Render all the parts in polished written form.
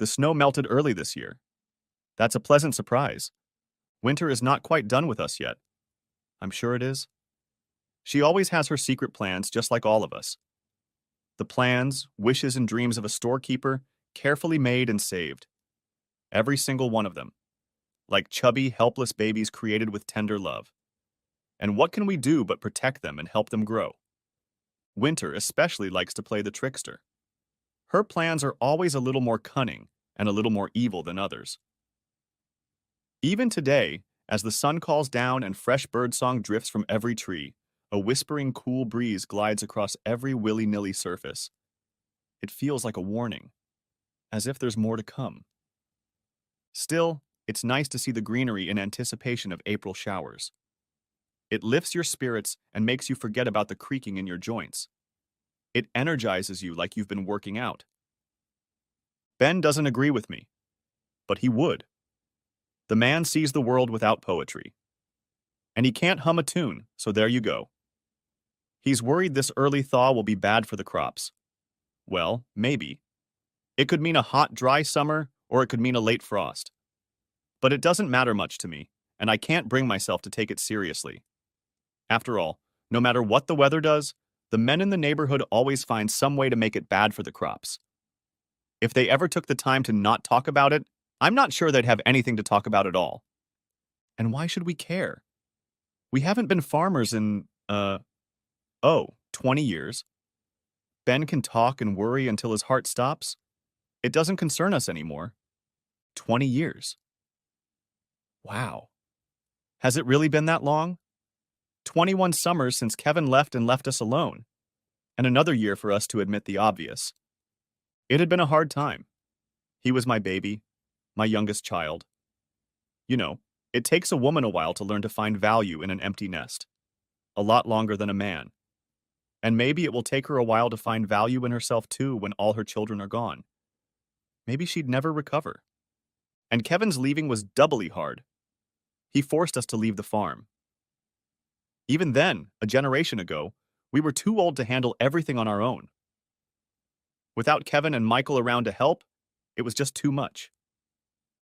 The snow melted early this year. That's a pleasant surprise. Winter is not quite done with us yet. I'm sure it is. She always has her secret plans, just like all of us. The plans, wishes, and dreams of a storekeeper, carefully made and saved. Every single one of them. Like chubby, helpless babies created with tender love. And what can we do but protect them and help them grow? Winter especially likes to play the trickster. Her plans are always a little more cunning and a little more evil than others. Even today, as the sun calls down and fresh birdsong drifts from every tree, a whispering cool breeze glides across every willy-nilly surface. It feels like a warning, as if there's more to come. Still, it's nice to see the greenery in anticipation of April showers. It lifts your spirits and makes you forget about the creaking in your joints. It energizes you like you've been working out. Ben doesn't agree with me, but he would. The man sees the world without poetry. And he can't hum a tune, so there you go. He's worried this early thaw will be bad for the crops. Well, maybe. It could mean a hot, dry summer, or it could mean a late frost. But it doesn't matter much to me, and I can't bring myself to take it seriously. After all, no matter what the weather does, the men in the neighborhood always find some way to make it bad for the crops. If they ever took the time to not talk about it, I'm not sure they'd have anything to talk about at all. And why should we care? We haven't been farmers in, 20 years. Ben can talk and worry until his heart stops. It doesn't concern us anymore. 20 years. Wow. Has it really been that long? 21 summers since Kevin left and left us alone. And another year for us to admit the obvious. It had been a hard time. He was my baby, my youngest child. You know, it takes a woman a while to learn to find value in an empty nest. A lot longer than a man. And maybe it will take her a while to find value in herself too when all her children are gone. Maybe she'd never recover. And Kevin's leaving was doubly hard. He forced us to leave the farm. Even then, a generation ago, we were too old to handle everything on our own. Without Kevin and Michael around to help, it was just too much.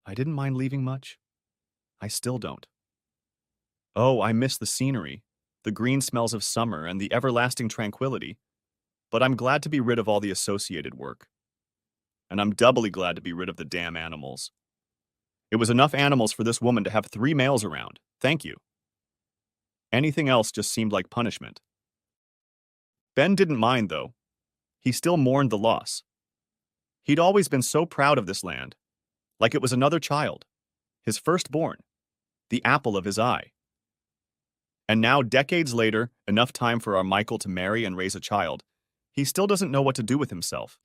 I didn't mind leaving much. I still don't. Oh, I miss the scenery, the green smells of summer, and the everlasting tranquility. But I'm glad to be rid of all the associated work. And I'm doubly glad to be rid of the damn animals. It was enough animals for this woman to have 3 males around. Thank you. Anything else just seemed like punishment. Ben didn't mind, though. He still mourned the loss. He'd always been so proud of this land, like it was another child, his firstborn, the apple of his eye. And now, decades later, enough time for our Michael to marry and raise a child, he still doesn't know what to do with himself.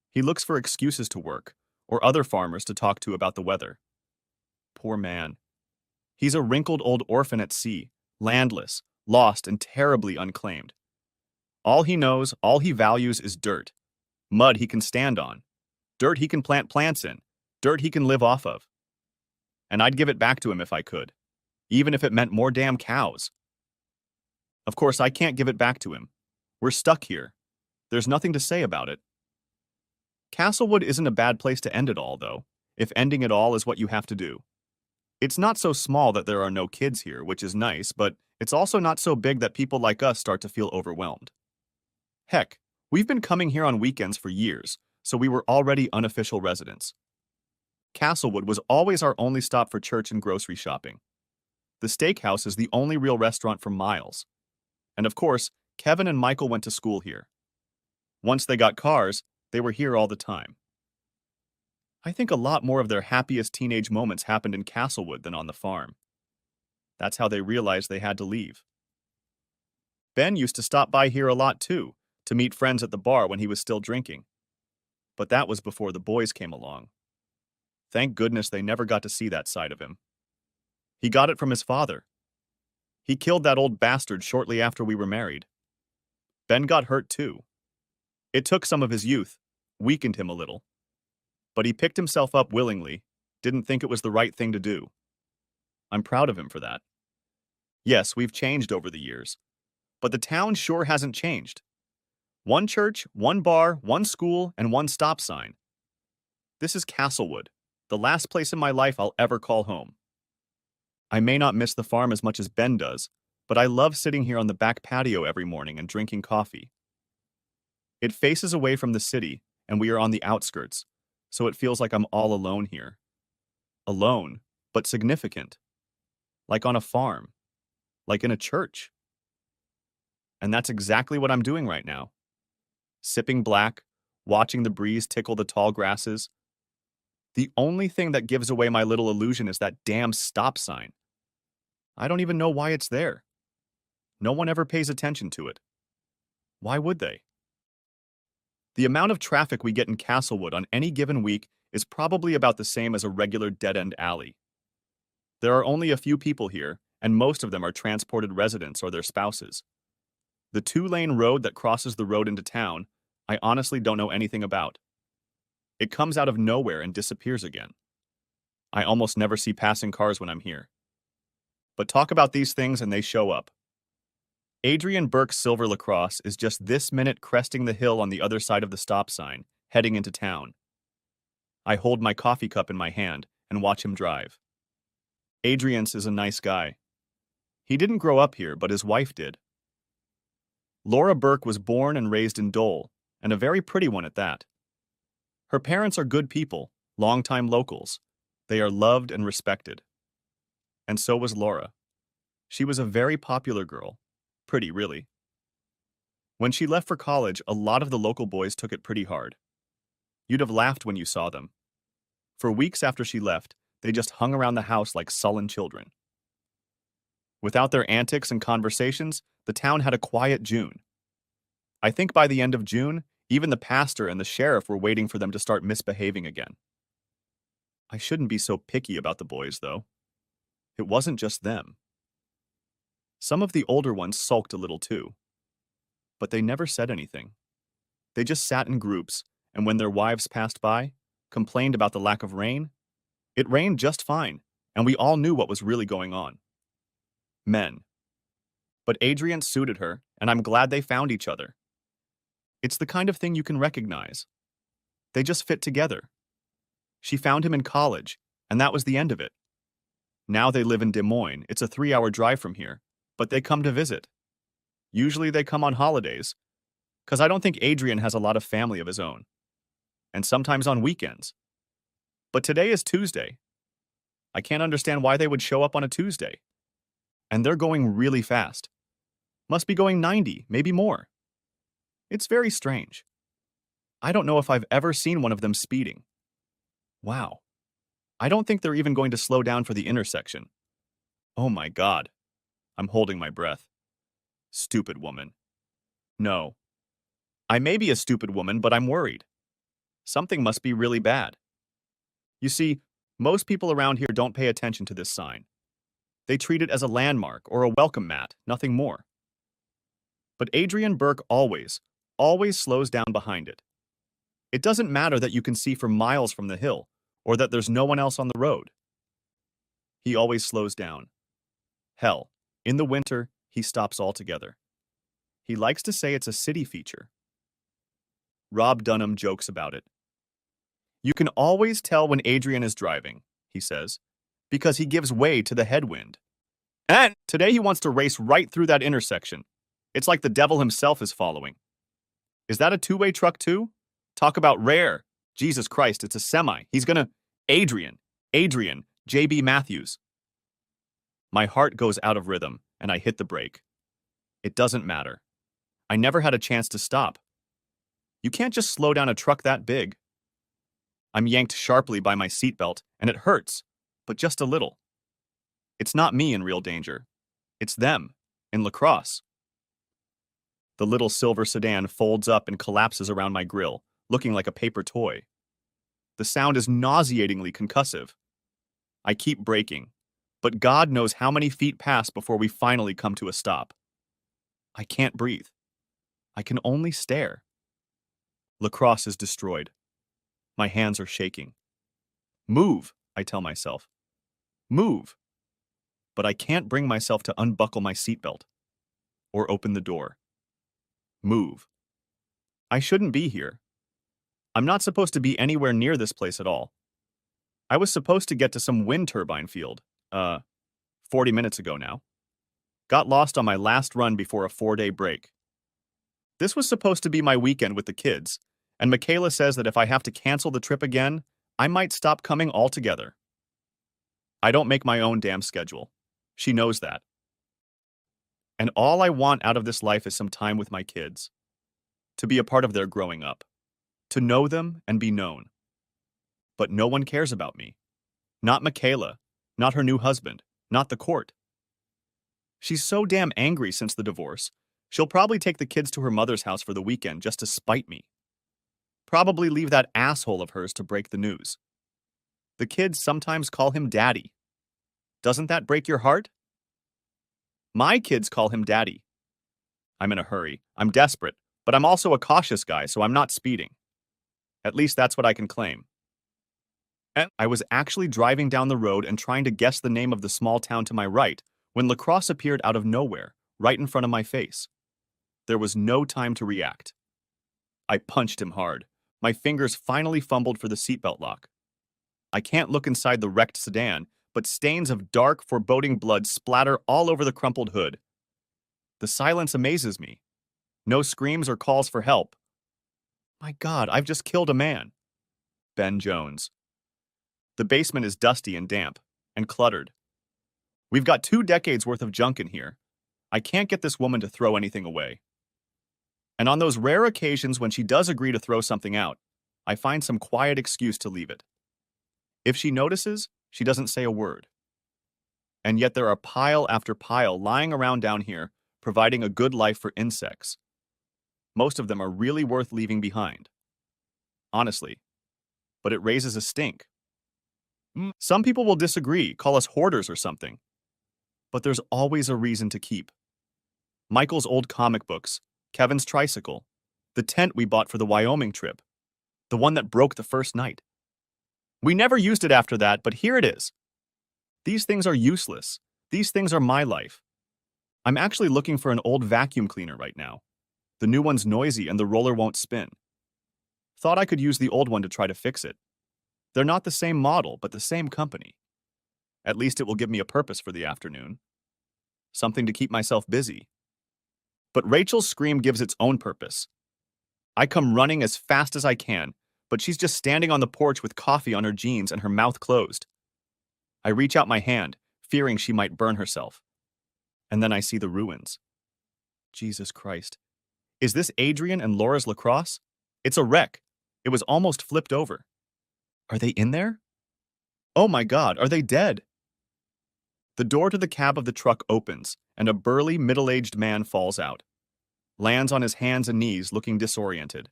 He looks for excuses to work, or other farmers to talk to about the weather. Poor man. He's a wrinkled old orphan at sea, landless, lost, and terribly unclaimed. All he knows, all he values is dirt. Mud he can stand on. Dirt he can plant plants in. Dirt he can live off of. And I'd give it back to him if I could, even if it meant more damn cows. Of course, I can't give it back to him. We're stuck here. There's nothing to say about it. Castlewood isn't a bad place to end it all, though, if ending it all is what you have to do. It's not so small that there are no kids here, which is nice, but it's also not so big that people like us start to feel overwhelmed. Heck, we've been coming here on weekends for years, so we were already unofficial residents. Castlewood was always our only stop for church and grocery shopping. The steakhouse is the only real restaurant for miles. And of course, Kevin and Michael went to school here. Once they got cars, they were here all the time. I think a lot more of their happiest teenage moments happened in Castlewood than on the farm. That's how they realized they had to leave. Ben used to stop by here a lot too, to meet friends at the bar when he was still drinking. But that was before the boys came along. Thank goodness they never got to see that side of him. He got it from his father. He killed that old bastard shortly after we were married. Ben got hurt too. It took some of his youth, weakened him a little. But he picked himself up willingly, didn't think it was the right thing to do. I'm proud of him for that. Yes, we've changed over the years. But the town sure hasn't changed. One church, one bar, one school, and one stop sign. This is Castlewood, the last place in my life I'll ever call home. I may not miss the farm as much as Ben does, but I love sitting here on the back patio every morning and drinking coffee. It faces away from the city, and we are on the outskirts, so it feels like I'm all alone here. Alone, but significant. Like on a farm. Like in a church. And that's exactly what I'm doing right now. Sipping black, watching the breeze tickle the tall grasses. The only thing that gives away my little illusion is that damn stop sign. I don't even know why it's there. No one ever pays attention to it. Why would they? The amount of traffic we get in Castlewood on any given week is probably about the same as a regular dead-end alley. There are only a few people here, and most of them are transported residents or their spouses. The two-lane road that crosses the road into town, I honestly don't know anything about. It comes out of nowhere and disappears again. I almost never see passing cars when I'm here. But talk about these things and they show up. Adrian Burke's silver lacrosse is just this minute cresting the hill on the other side of the stop sign, heading into town. I hold my coffee cup in my hand and watch him drive. Adrian's is a nice guy. He didn't grow up here, but his wife did. Laura Burke was born and raised in Dole, and a very pretty one at that. Her parents are good people, longtime locals. They are loved and respected. And so was Laura. She was a very popular girl. Pretty, really. When she left for college, a lot of the local boys took it pretty hard. You'd have laughed when you saw them. For weeks after she left, they just hung around the house like sullen children. Without their antics and conversations, the town had a quiet June. I think by the end of June, even the pastor and the sheriff were waiting for them to start misbehaving again. I shouldn't be so picky about the boys, though. It wasn't just them. Some of the older ones sulked a little too. But they never said anything. They just sat in groups, and when their wives passed by, complained about the lack of rain. It rained just fine, and we all knew what was really going on. Men. But Adrian suited her, and I'm glad they found each other. It's the kind of thing you can recognize. They just fit together. She found him in college, and that was the end of it. Now they live in Des Moines. It's a 3-hour drive from here, but they come to visit. Usually they come on holidays, because I don't think Adrian has a lot of family of his own. And sometimes on weekends. But today is Tuesday. I can't understand why they would show up on a Tuesday. And they're going really fast. Must be going 90, maybe more. It's very strange. I don't know if I've ever seen one of them speeding. Wow. I don't think they're even going to slow down for the intersection. Oh my God. I'm holding my breath. Stupid woman. No. I may be a stupid woman, but I'm worried. Something must be really bad. You see, most people around here don't pay attention to this sign. They treat it as a landmark or a welcome mat, nothing more. But Adrian Burke always slows down behind it. It doesn't matter that you can see for miles from the hill, or that there's no one else on the road. He always slows down. Hell, in the winter, he stops altogether. He likes to say it's a city feature. Rob Dunham jokes about it. You can always tell when Adrian is driving, he says, because he gives way to the headwind. And today he wants to race right through that intersection. It's like the devil himself is following. Is that a two-way truck too? Talk about rare. Jesus Christ, it's a semi. He's gonna... Adrian, J.B. Matthews. My heart goes out of rhythm, and I hit the brake. It doesn't matter. I never had a chance to stop. You can't just slow down a truck that big. I'm yanked sharply by my seatbelt, and it hurts, but just a little. It's not me in real danger. It's them, in lacrosse. The little silver sedan folds up and collapses around my grill, looking like a paper toy. The sound is nauseatingly concussive. I keep braking, but God knows how many feet pass before we finally come to a stop. I can't breathe. I can only stare. Lacrosse is destroyed. My hands are shaking. Move, I tell myself. Move. But I can't bring myself to unbuckle my seatbelt or open the door. Move. I shouldn't be here. I'm not supposed to be anywhere near this place at all. I was supposed to get to some wind turbine field, 40 minutes ago now. Got lost on my last run before a 4-day break. This was supposed to be my weekend with the kids, and Michaela says that if I have to cancel the trip again, I might stop coming altogether. I don't make my own damn schedule. She knows that. And all I want out of this life is some time with my kids. To be a part of their growing up. To know them and be known. But no one cares about me. Not Michaela. Not her new husband. Not the court. She's so damn angry since the divorce. She'll probably take the kids to her mother's house for the weekend just to spite me. Probably leave that asshole of hers to break the news. The kids sometimes call him Daddy. Doesn't that break your heart? My kids call him Daddy. I'm in a hurry. I'm desperate, but I'm also a cautious guy, so I'm not speeding. At least that's what I can claim. And I was actually driving down the road and trying to guess the name of the small town to my right when Lacrosse appeared out of nowhere, right in front of my face. There was no time to react. I punched him hard. My fingers finally fumbled for the seatbelt lock. I can't look inside the wrecked sedan, but stains of dark, foreboding blood splatter all over the crumpled hood. The silence amazes me. No screams or calls for help. My God, I've just killed a man. Ben Jones. The basement is dusty and damp, and cluttered. We've got 2 decades worth of junk in here. I can't get this woman to throw anything away. And on those rare occasions when she does agree to throw something out, I find some quiet excuse to leave it. If she notices, she doesn't say a word. And yet there are pile after pile lying around down here, providing a good life for insects. Most of them are really worth leaving behind. Honestly. But it raises a stink. Some people will disagree, call us hoarders or something. But there's always a reason to keep. Michael's old comic books, Kevin's tricycle, the tent we bought for the Wyoming trip, the one that broke the first night. We never used it after that, but here it is. These things are useless. These things are my life. I'm actually looking for an old vacuum cleaner right now. The new one's noisy and the roller won't spin. Thought I could use the old one to try to fix it. They're not the same model, but the same company. At least it will give me a purpose for the afternoon. Something to keep myself busy. But Rachel's scream gives its own purpose. I come running as fast as I can, but she's just standing on the porch with coffee on her jeans and her mouth closed. I reach out my hand, fearing she might burn herself. And then I see the ruins. Jesus Christ. Is this Adrian and Laura's Lacrosse? It's a wreck. It was almost flipped over. Are they in there? Oh my God, are they dead? The door to the cab of the truck opens, and a burly, middle-aged man falls out. Lands on his hands and knees, looking disoriented.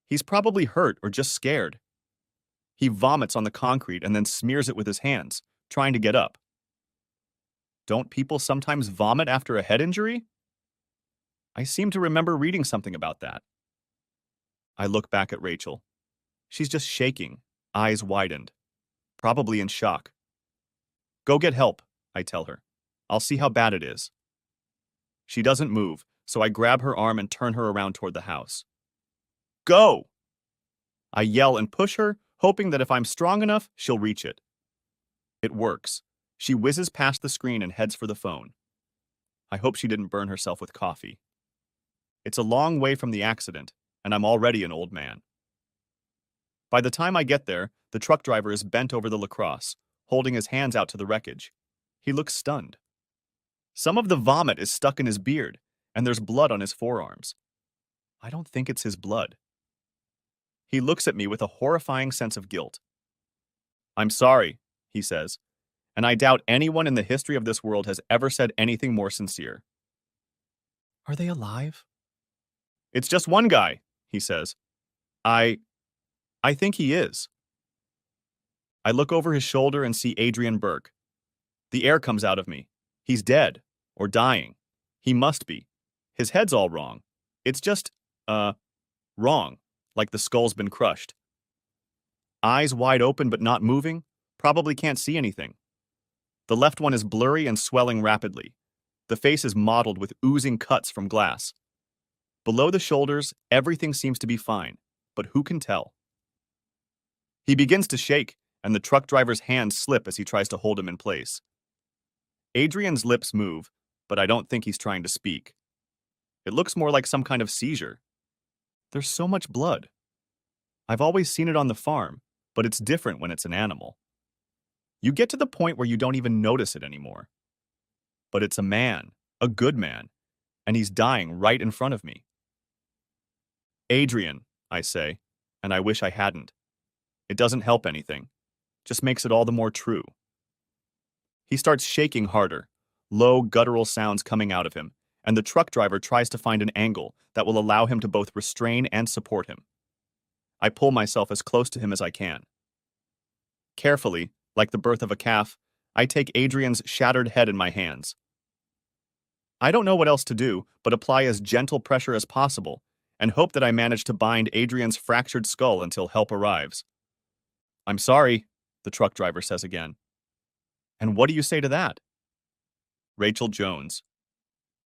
He's probably hurt or just scared. He vomits on the concrete and then smears it with his hands, trying to get up. Don't people sometimes vomit after a head injury? I seem to remember reading something about that. I look back at Rachel. She's just shaking, eyes widened, probably in shock. Go get help, I tell her. I'll see how bad it is. She doesn't move, so I grab her arm and turn her around toward the house. Go! I yell and push her, hoping that if I'm strong enough, she'll reach it. It works. She whizzes past the screen and heads for the phone. I hope she didn't burn herself with coffee. It's a long way from the accident, and I'm already an old man. By the time I get there, the truck driver is bent over the Lacrosse, holding his hands out to the wreckage. He looks stunned. Some of the vomit is stuck in his beard, and there's blood on his forearms. I don't think it's his blood. He looks at me with a horrifying sense of guilt. I'm sorry, he says, and I doubt anyone in the history of this world has ever said anything more sincere. Are they alive? It's just one guy, he says. I think he is. I look over his shoulder and see Adrian Burke. The air comes out of me. He's dead, or dying. He must be. His head's all wrong. It's just, wrong, like the skull's been crushed. Eyes wide open but not moving, probably can't see anything. The left one is blurry and swelling rapidly. The face is mottled with oozing cuts from glass. Below the shoulders, everything seems to be fine, but who can tell? He begins to shake, and the truck driver's hands slip as he tries to hold him in place. Adrian's lips move, but I don't think he's trying to speak. It looks more like some kind of seizure. There's so much blood. I've always seen it on the farm, but it's different when it's an animal. You get to the point where you don't even notice it anymore. But it's a man, a good man, and he's dying right in front of me. Adrian, I say, and I wish I hadn't. It doesn't help anything, just makes it all the more true. He starts shaking harder, low guttural sounds coming out of him, and the truck driver tries to find an angle that will allow him to both restrain and support him. I pull myself as close to him as I can. Carefully, like the birth of a calf, I take Adrian's shattered head in my hands. I don't know what else to do but apply as gentle pressure as possible and hope that I manage to bind Adrian's fractured skull until help arrives. "I'm sorry," the truck driver says again. "And what do you say to that?" Rachel Jones.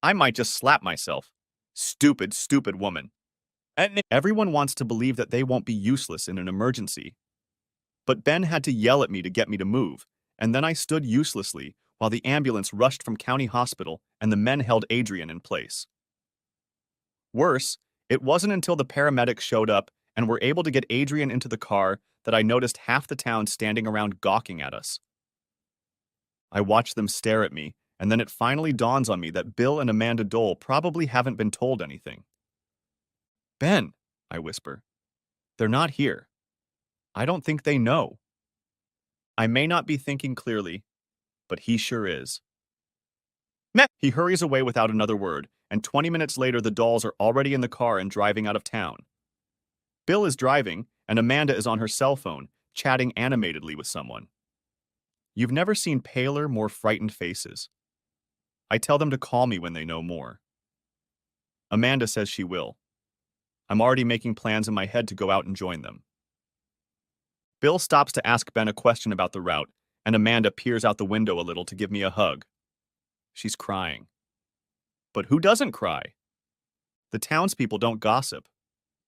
"I might just slap myself. Stupid, stupid woman. And everyone wants to believe that they won't be useless in an emergency. But Ben had to yell at me to get me to move, and then I stood uselessly while the ambulance rushed from county hospital and the men held Adrian in place. Worse, it wasn't until the paramedics showed up and were able to get Adrian into the car that I noticed half the town standing around gawking at us. I watched them stare at me, and then it finally dawns on me that Bill and Amanda Dole probably haven't been told anything. "Ben," I whisper. "They're not here. I don't think they know." I may not be thinking clearly, but he sure is. Meh! He hurries away without another word, and 20 minutes later the dolls are already in the car and driving out of town. Bill is driving, and Amanda is on her cell phone, chatting animatedly with someone. You've never seen paler, more frightened faces. I tell them to call me when they know more. Amanda says she will. I'm already making plans in my head to go out and join them. Bill stops to ask Ben a question about the route, and Amanda peers out the window a little to give me a hug. She's crying. But who doesn't cry? The townspeople don't gossip.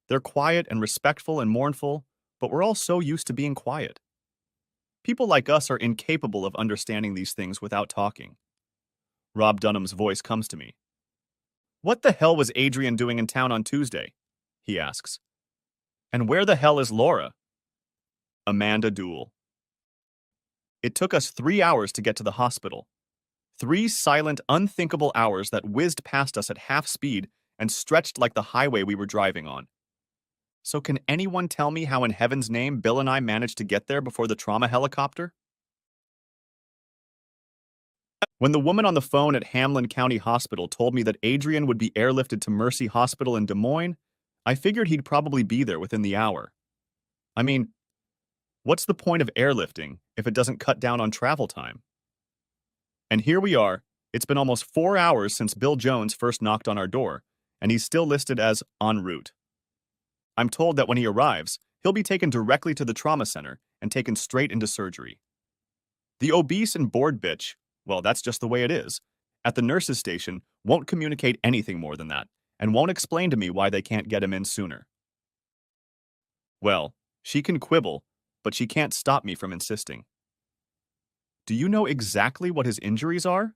They're quiet and respectful and mournful, but we're all so used to being quiet. People like us are incapable of understanding these things without talking. Rob Dunham's voice comes to me. "What the hell was Adrian doing in town on Tuesday?" he asks. "And where the hell is Laura?" Amanda Dool. It took us 3 hours to get to the hospital. 3 silent, unthinkable hours that whizzed past us at half speed and stretched like the highway we were driving on. So can anyone tell me how in heaven's name Bill and I managed to get there before the trauma helicopter? When the woman on the phone at Hamlin County Hospital told me that Adrian would be airlifted to Mercy Hospital in Des Moines, I figured he'd probably be there within the hour. I mean, what's the point of airlifting if it doesn't cut down on travel time? And here we are. It's been almost 4 hours since Bill Jones first knocked on our door, and he's still listed as en route. I'm told that when he arrives, he'll be taken directly to the trauma center and taken straight into surgery. The obese and bored bitch, well, that's just the way it is, at the nurse's station won't communicate anything more than that, and won't explain to me why they can't get him in sooner. Well, she can quibble, but she can't stop me from insisting. "Do you know exactly what his injuries are?"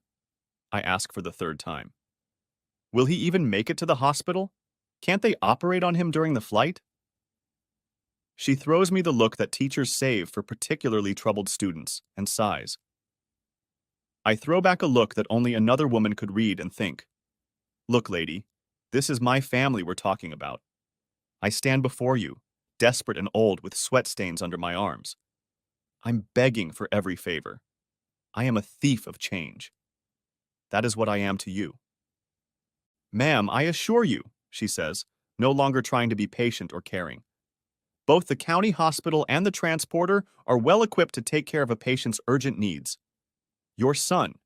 I ask for the 3rd time. "Will he even make it to the hospital? Can't they operate on him during the flight?" She throws me the look that teachers save for particularly troubled students, and sighs. I throw back a look that only another woman could read and think, "Look, lady, this is my family we're talking about. I stand before you, desperate and old with sweat stains under my arms. I'm begging for every favor. I am a thief of change. That is what I am to you." "Ma'am, I assure you," she says, no longer trying to be patient or caring. "Both the county hospital and the transporter are well equipped to take care of a patient's urgent needs. Your son."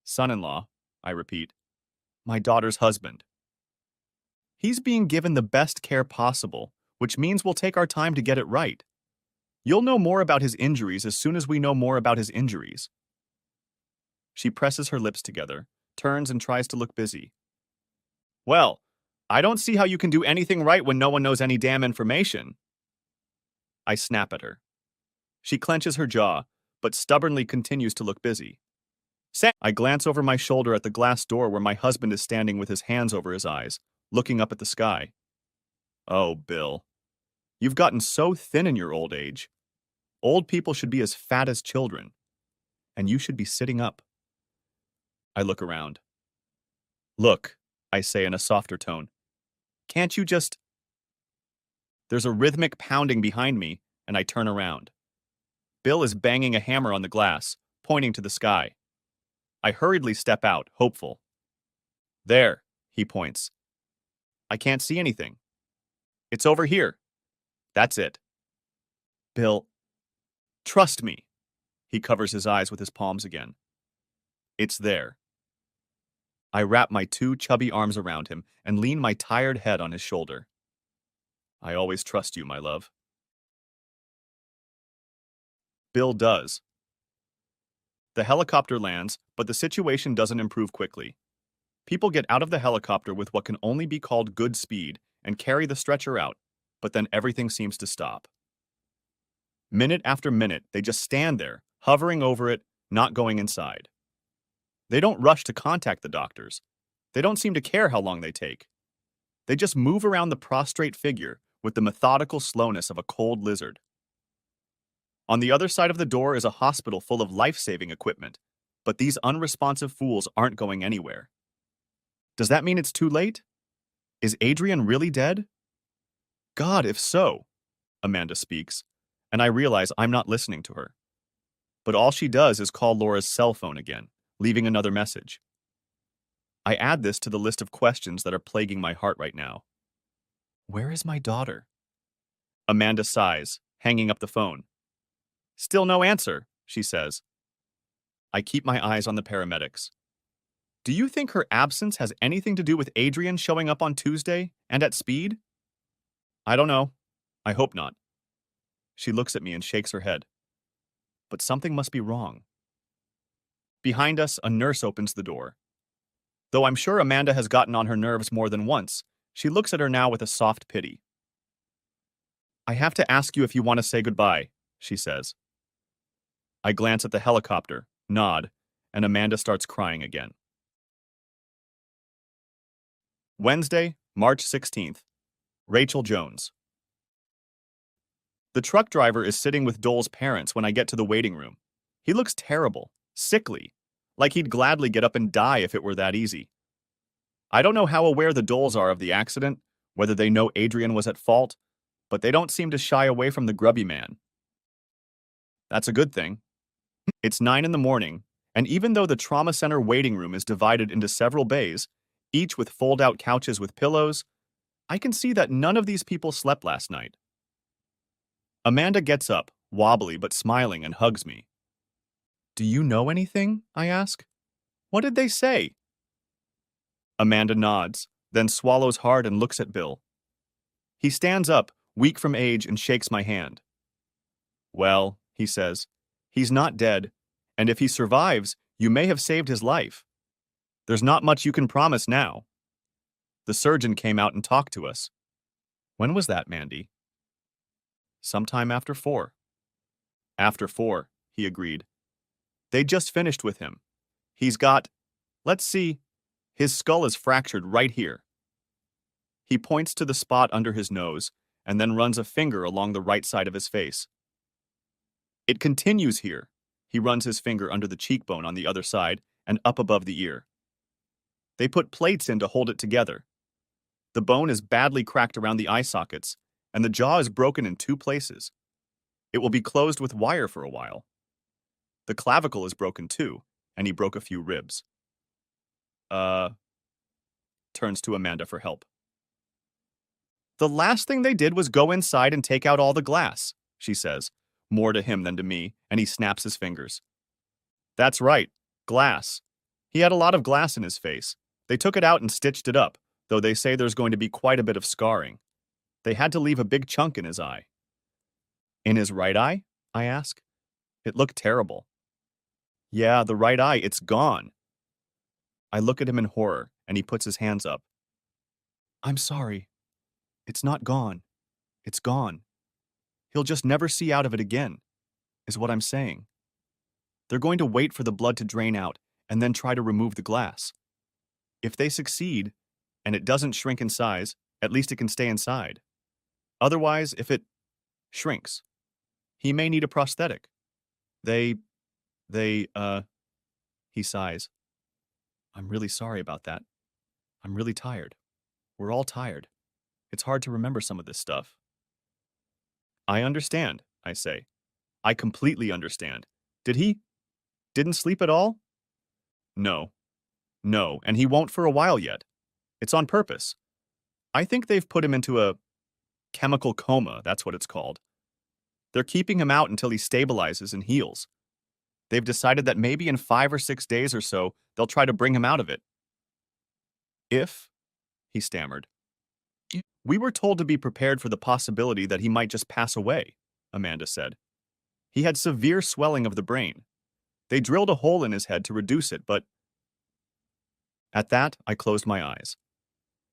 "Son-in-law," I repeat. "My daughter's husband. He's being given the best care possible, which means we'll take our time to get it right. You'll know more about his injuries as soon as we know more about his injuries." She presses her lips together, turns and tries to look busy. "Well, I don't see how you can do anything right when no one knows any damn information. I snap at her. She clenches her jaw, but stubbornly continues to look busy. Sam! I glance over my shoulder at the glass door where my husband is standing with his hands over his eyes, looking up at the sky. Oh, Bill. You've gotten so thin in your old age. Old people should be as fat as children, and you should be sitting up. I look around. Look, I say in a softer tone. Can't you just... There's a rhythmic pounding behind me, and I turn around. Bill is banging a hammer on the glass, pointing to the sky. I hurriedly step out, hopeful. There, he points. I can't see anything. It's over here. That's it. Bill, trust me. He covers his eyes with his palms again. It's there. I wrap my two chubby arms around him and lean my tired head on his shoulder. I always trust you, my love. Bill does. The helicopter lands, but the situation doesn't improve quickly. People get out of the helicopter with what can only be called good speed and carry the stretcher out, but then everything seems to stop. Minute after minute, they just stand there, hovering over it, not going inside. They don't rush to contact the doctors. They don't seem to care how long they take. They just move around the prostrate figure with the methodical slowness of a cold lizard. On the other side of the door is a hospital full of life-saving equipment, but these unresponsive fools aren't going anywhere. Does that mean it's too late? Is Adrian really dead? God, if so, Amanda speaks, and I realize I'm not listening to her. But all she does is call Laura's cell phone again, leaving another message. I add this to the list of questions that are plaguing my heart right now. Where is my daughter? Amanda sighs, hanging up the phone. Still no answer, she says. I keep my eyes on the paramedics. Do you think her absence has anything to do with Adrian showing up on Tuesday and at speed? I don't know. I hope not. She looks at me and shakes her head. But something must be wrong. Behind us, a nurse opens the door. Though I'm sure Amanda has gotten on her nerves more than once, she looks at her now with a soft pity. I have to ask you if you want to say goodbye, she says. I glance at the helicopter, nod, and Amanda starts crying again. Wednesday, March 16th. Rachel Jones. The truck driver is sitting with Dole's parents when I get to the waiting room. He looks terrible, sickly, like he'd gladly get up and die if it were that easy. I don't know how aware the Doles are of the accident, whether they know Adrian was at fault, but they don't seem to shy away from the grubby man. That's a good thing. It's 9 in the morning, and even though the trauma center waiting room is divided into several bays, each with fold-out couches with pillows, I can see that none of these people slept last night. Amanda gets up, wobbly but smiling, and hugs me. Do you know anything? I ask. What did they say? Amanda nods, then swallows hard and looks at Bill. He stands up, weak from age, and shakes my hand. Well, he says, he's not dead, and if he survives, you may have saved his life. There's not much you can promise now. The surgeon came out and talked to us. When was that, Mandy? Sometime after 4. After 4, he agreed. They just finished with him. He's got, let's see, his skull is fractured right here. He points to the spot under his nose and then runs a finger along the right side of his face. It continues here. He runs his finger under the cheekbone on the other side and up above the ear. They put plates in to hold it together. The bone is badly cracked around the eye sockets, and the jaw is broken in 2 places. It will be closed with wire for a while. The clavicle is broken too, and he broke a few ribs. Turns to Amanda for help. The last thing they did was go inside and take out all the glass, she says, more to him than to me, and he snaps his fingers. That's right, glass. He had a lot of glass in his face. They took it out and stitched it up, though they say there's going to be quite a bit of scarring. They had to leave a big chunk in his eye. In his right eye? I ask. It looked terrible. Yeah, the right eye, it's gone. I look at him in horror, and he puts his hands up. I'm sorry. It's not gone. It's gone. He'll just never see out of it again, is what I'm saying. They're going to wait for the blood to drain out and then try to remove the glass. If they succeed, and it doesn't shrink in size, at least it can stay inside. Otherwise, if it shrinks, he may need a prosthetic. They, they, he sighs. I'm really sorry about that. I'm really tired. We're all tired. It's hard to remember some of this stuff. I understand, I say. I completely understand. Didn't sleep at all? No. No, and he won't for a while yet. It's on purpose. I think they've put him into a chemical coma, that's what it's called. They're keeping him out until he stabilizes and heals. They've decided that maybe in 5 or 6 days or so, they'll try to bring him out of it. If, he stammered. We were told to be prepared for the possibility that he might just pass away, Amanda said. He had severe swelling of the brain. They drilled a hole in his head to reduce it, but... At that, I closed my eyes.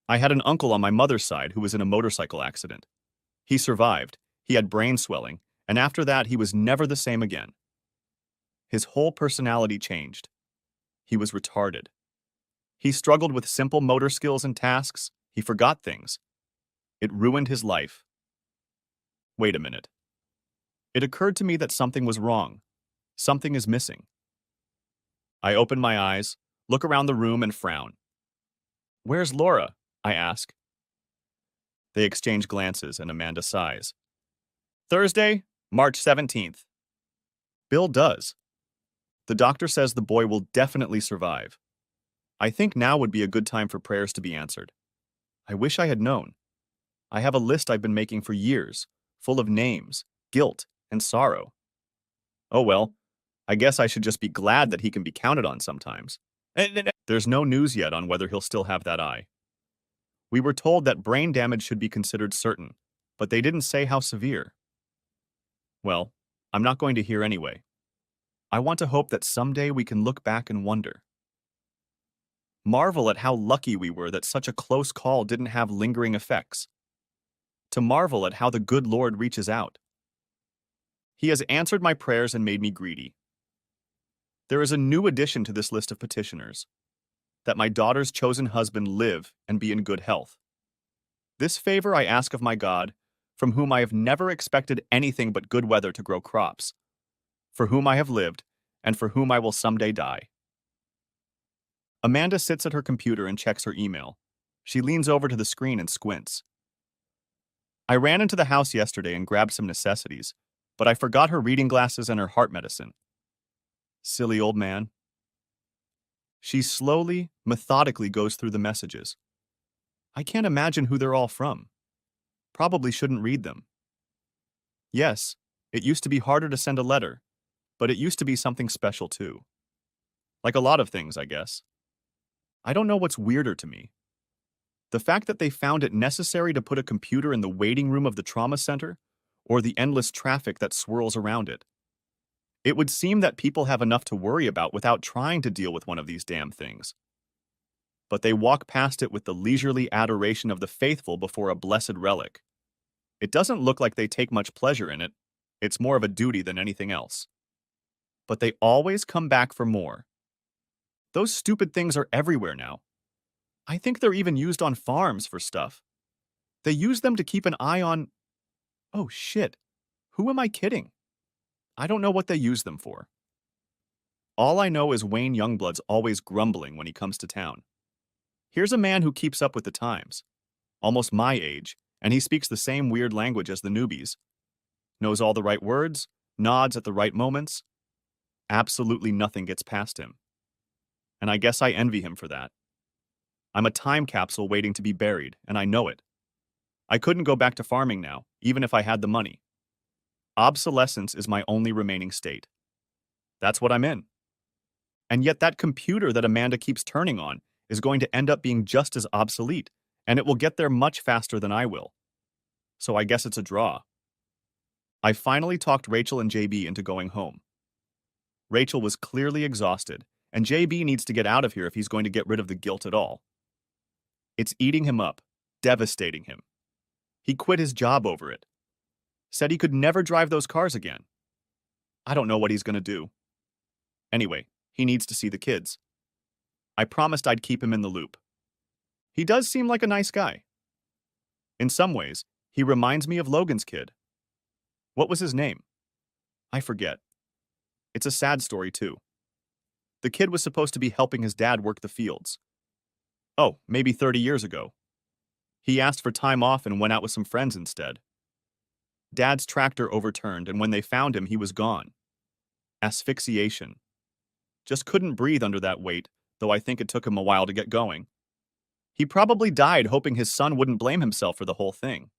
I had an uncle on my mother's side who was in a motorcycle accident. He survived, he had brain swelling, and after that he was never the same again. His whole personality changed. He was retarded. He struggled with simple motor skills and tasks. He forgot things. It ruined his life. Wait a minute. It occurred to me that something was wrong. Something is missing. I open my eyes, look around the room, and frown. Where's Laura? I ask. They exchange glances, and Amanda sighs. Thursday, March 17th. Bill does. The doctor says the boy will definitely survive. I think now would be a good time for prayers to be answered. I wish I had known. I have a list I've been making for years, full of names, guilt, and sorrow. Oh well, I guess I should just be glad that he can be counted on sometimes. There's no news yet on whether he'll still have that eye. We were told that brain damage should be considered certain, but they didn't say how severe. Well, I'm not going to hear anyway. I want to hope that someday we can look back and wonder. Marvel at how lucky we were that such a close call didn't have lingering effects. To marvel at how the good Lord reaches out. He has answered my prayers and made me greedy. There is a new addition to this list of petitioners. That my daughter's chosen husband live and be in good health. This favor I ask of my God, from whom I have never expected anything but good weather to grow crops, for whom I have lived, and for whom I will someday die. Amanda sits at her computer and checks her email. She leans over to the screen and squints. I ran into the house yesterday and grabbed some necessities, but I forgot her reading glasses and her heart medicine. Silly old man. She slowly, methodically goes through the messages. I can't imagine who they're all from. Probably shouldn't read them. Yes, it used to be harder to send a letter, but it used to be something special too. Like a lot of things, I guess. I don't know what's weirder to me. The fact that they found it necessary to put a computer in the waiting room of the trauma center, or the endless traffic that swirls around it. It would seem that people have enough to worry about without trying to deal with one of these damn things. But they walk past it with the leisurely adoration of the faithful before a blessed relic. It doesn't look like they take much pleasure in it. It's more of a duty than anything else. But they always come back for more. Those stupid things are everywhere now. I think they're even used on farms for stuff. They use them to keep an eye on... Oh shit, who am I kidding? I don't know what they use them for. All I know is Wayne Youngblood's always grumbling when he comes to town. Here's a man who keeps up with the times. Almost my age, and he speaks the same weird language as the newbies. Knows all the right words, nods at the right moments. Absolutely nothing gets past him. And I guess I envy him for that. I'm a time capsule waiting to be buried, and I know it. I couldn't go back to farming now, even if I had the money. Obsolescence is my only remaining state. That's what I'm in. And yet that computer that Amanda keeps turning on is going to end up being just as obsolete, and it will get there much faster than I will. So I guess it's a draw. I finally talked Rachel and JB into going home. Rachel was clearly exhausted, and JB needs to get out of here if he's going to get rid of the guilt at all. It's eating him up. devastating him. He quit his job over it. Said he could never drive those cars again. I don't know what he's going to do. Anyway, he needs to see the kids. I promised I'd keep him in the loop. He does seem like a nice guy. In some ways, he reminds me of Logan's kid. What was his name? I forget. It's a sad story, too. The kid was supposed to be helping his dad work the fields. Oh, maybe 30 years ago. He asked for time off and went out with some friends instead. Dad's tractor overturned, and when they found him, he was gone. Asphyxiation. Just couldn't breathe under that weight, though I think it took him a while to get going. He probably died hoping his son wouldn't blame himself for the whole thing.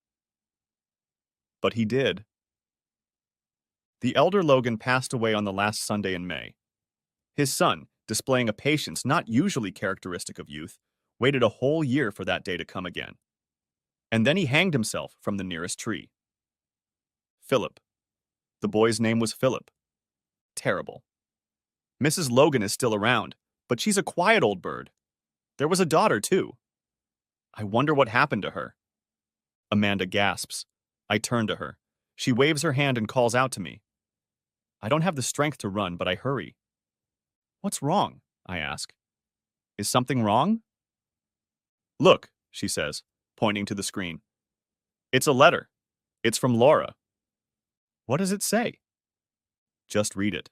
But he did. The elder Logan passed away on the last Sunday in May. His son, displaying a patience not usually characteristic of youth, waited a whole year for that day to come again. And then he hanged himself from the nearest tree. Philip. The boy's name was Philip. Terrible. Mrs. Logan is still around, but she's a quiet old bird. There was a daughter, too. I wonder what happened to her. Amanda gasps. I turn to her. She waves her hand and calls out to me. I don't have the strength to run, but I hurry. What's wrong? I ask. Is something wrong? Look, she says, pointing to the screen. It's a letter. It's from Laura. What does it say? Just read it.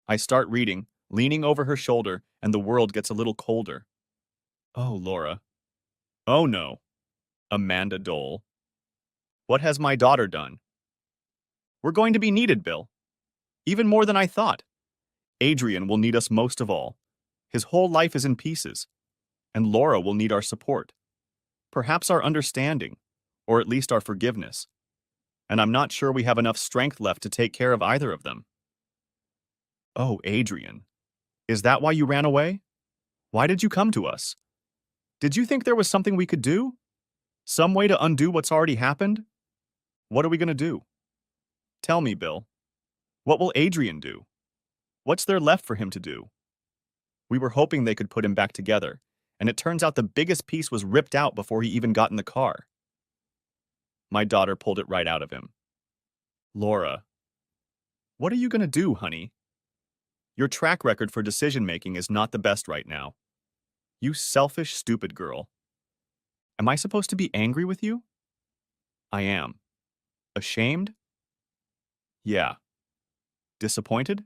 I start reading, leaning over her shoulder, and the world gets a little colder. Oh, Laura. Oh, no. Amanda Dole. What has my daughter done? We're going to be needed, Bill. Even more than I thought. Adrian will need us most of all. His whole life is in pieces. And Laura will need our support. Perhaps our understanding, or at least our forgiveness. And I'm not sure we have enough strength left to take care of either of them. Oh, Adrian. Is that why you ran away? Why did you come to us? Did you think there was something we could do? Some way to undo what's already happened? What are we going to do? Tell me, Bill. What will Adrian do? What's there left for him to do? We were hoping they could put him back together, and it turns out the biggest piece was ripped out before he even got in the car. My daughter pulled it right out of him. Laura, what are you going to do, honey? Your track record for decision-making is not the best right now. You selfish, stupid girl. Am I supposed to be angry with you? I am. Ashamed? Yeah. Disappointed?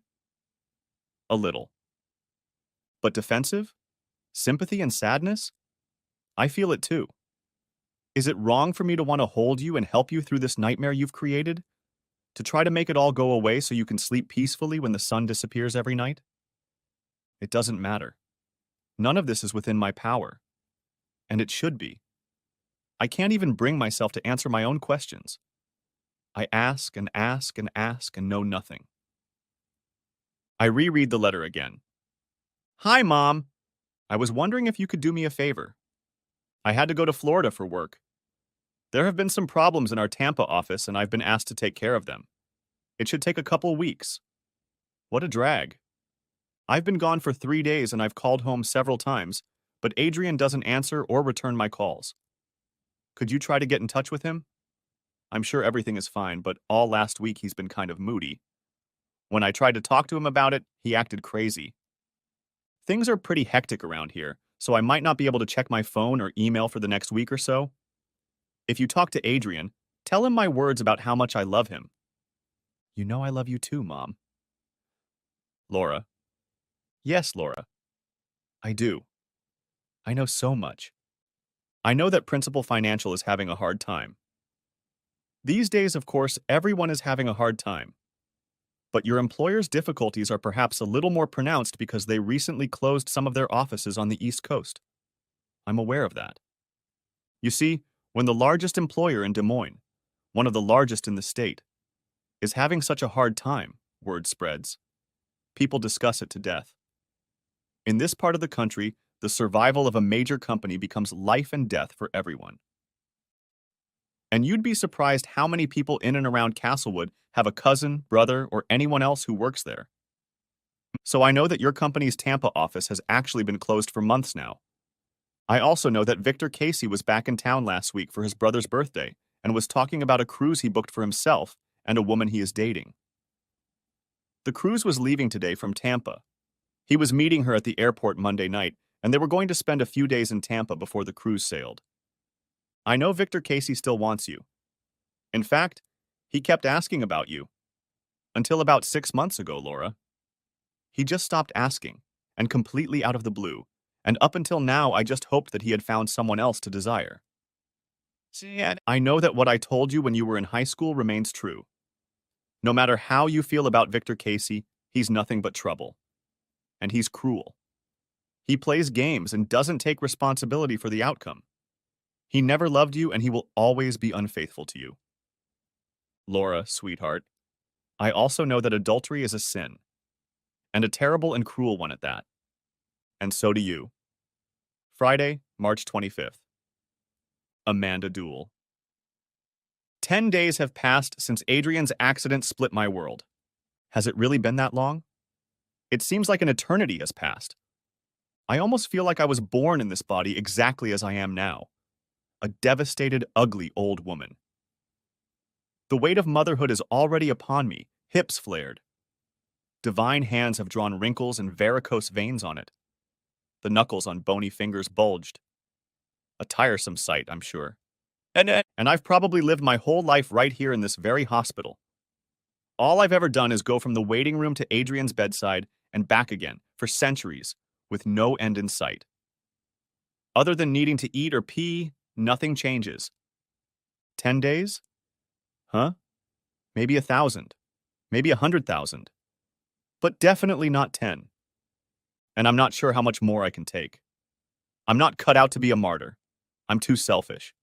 A little. But defensive? Sympathy and sadness? I feel it too. Is it wrong for me to want to hold you and help you through this nightmare you've created? To try to make it all go away so you can sleep peacefully when the sun disappears every night? It doesn't matter. None of this is within my power. And it should be. I can't even bring myself to answer my own questions. I ask and ask and ask and know nothing. I reread the letter again. Hi, Mom. I was wondering if you could do me a favor. I had to go to Florida for work. There have been some problems in our Tampa office, and I've been asked to take care of them. It should take a couple weeks. What a drag. I've been gone for 3 days, and I've called home several times, but Adrian doesn't answer or return my calls. Could you try to get in touch with him? I'm sure everything is fine, but all last week he's been kind of moody. When I tried to talk to him about it, he acted crazy. Things are pretty hectic around here, so I might not be able to check my phone or email for the next week or so. If you talk to Adrian, tell him my words about how much I love him. You know I love you too, Mom. Laura. Yes, Laura. I do. I know so much. I know that Principal Financial is having a hard time. These days, of course, everyone is having a hard time. But your employer's difficulties are perhaps a little more pronounced because they recently closed some of their offices on the East Coast. I'm aware of that. You see, when the largest employer in Des Moines, one of the largest in the state, is having such a hard time, word spreads. People discuss it to death. In this part of the country, the survival of a major company becomes life and death for everyone. And you'd be surprised how many people in and around Castlewood have a cousin, brother, or anyone else who works there. So I know that your company's Tampa office has actually been closed for months now. I also know that Victor Casey was back in town last week for his brother's birthday and was talking about a cruise he booked for himself and a woman he is dating. The cruise was leaving today from Tampa. He was meeting her at the airport Monday night, and they were going to spend a few days in Tampa before the cruise sailed. I know Victor Casey still wants you. In fact, he kept asking about you. Until about 6 months ago, Laura. He just stopped asking, and completely out of the blue, and up until now I just hoped that he had found someone else to desire. See, I know that what I told you when you were in high school remains true. No matter how you feel about Victor Casey, he's nothing but trouble. And he's cruel. He plays games and doesn't take responsibility for the outcome. He never loved you and he will always be unfaithful to you. Laura, sweetheart, I also know that adultery is a sin, and a terrible and cruel one at that. And so do you. Friday, March 25th. Amanda Duell. 10 days have passed since Adrian's accident split my world. Has it really been that long? It seems like an eternity has passed. I almost feel like I was born in this body exactly as I am now. A devastated, ugly old woman. The weight of motherhood is already upon me, hips flared. Divine hands have drawn wrinkles and varicose veins on it. The knuckles on bony fingers bulged. A tiresome sight, I'm sure. And I've probably lived my whole life right here in this very hospital. All I've ever done is go from the waiting room to Adrian's bedside and back again for centuries, with no end in sight. Other than needing to eat or pee, nothing changes. 10 days? Huh? Maybe 1,000. Maybe 100,000. But definitely not 10. And I'm not sure how much more I can take. I'm not cut out to be a martyr. I'm too selfish.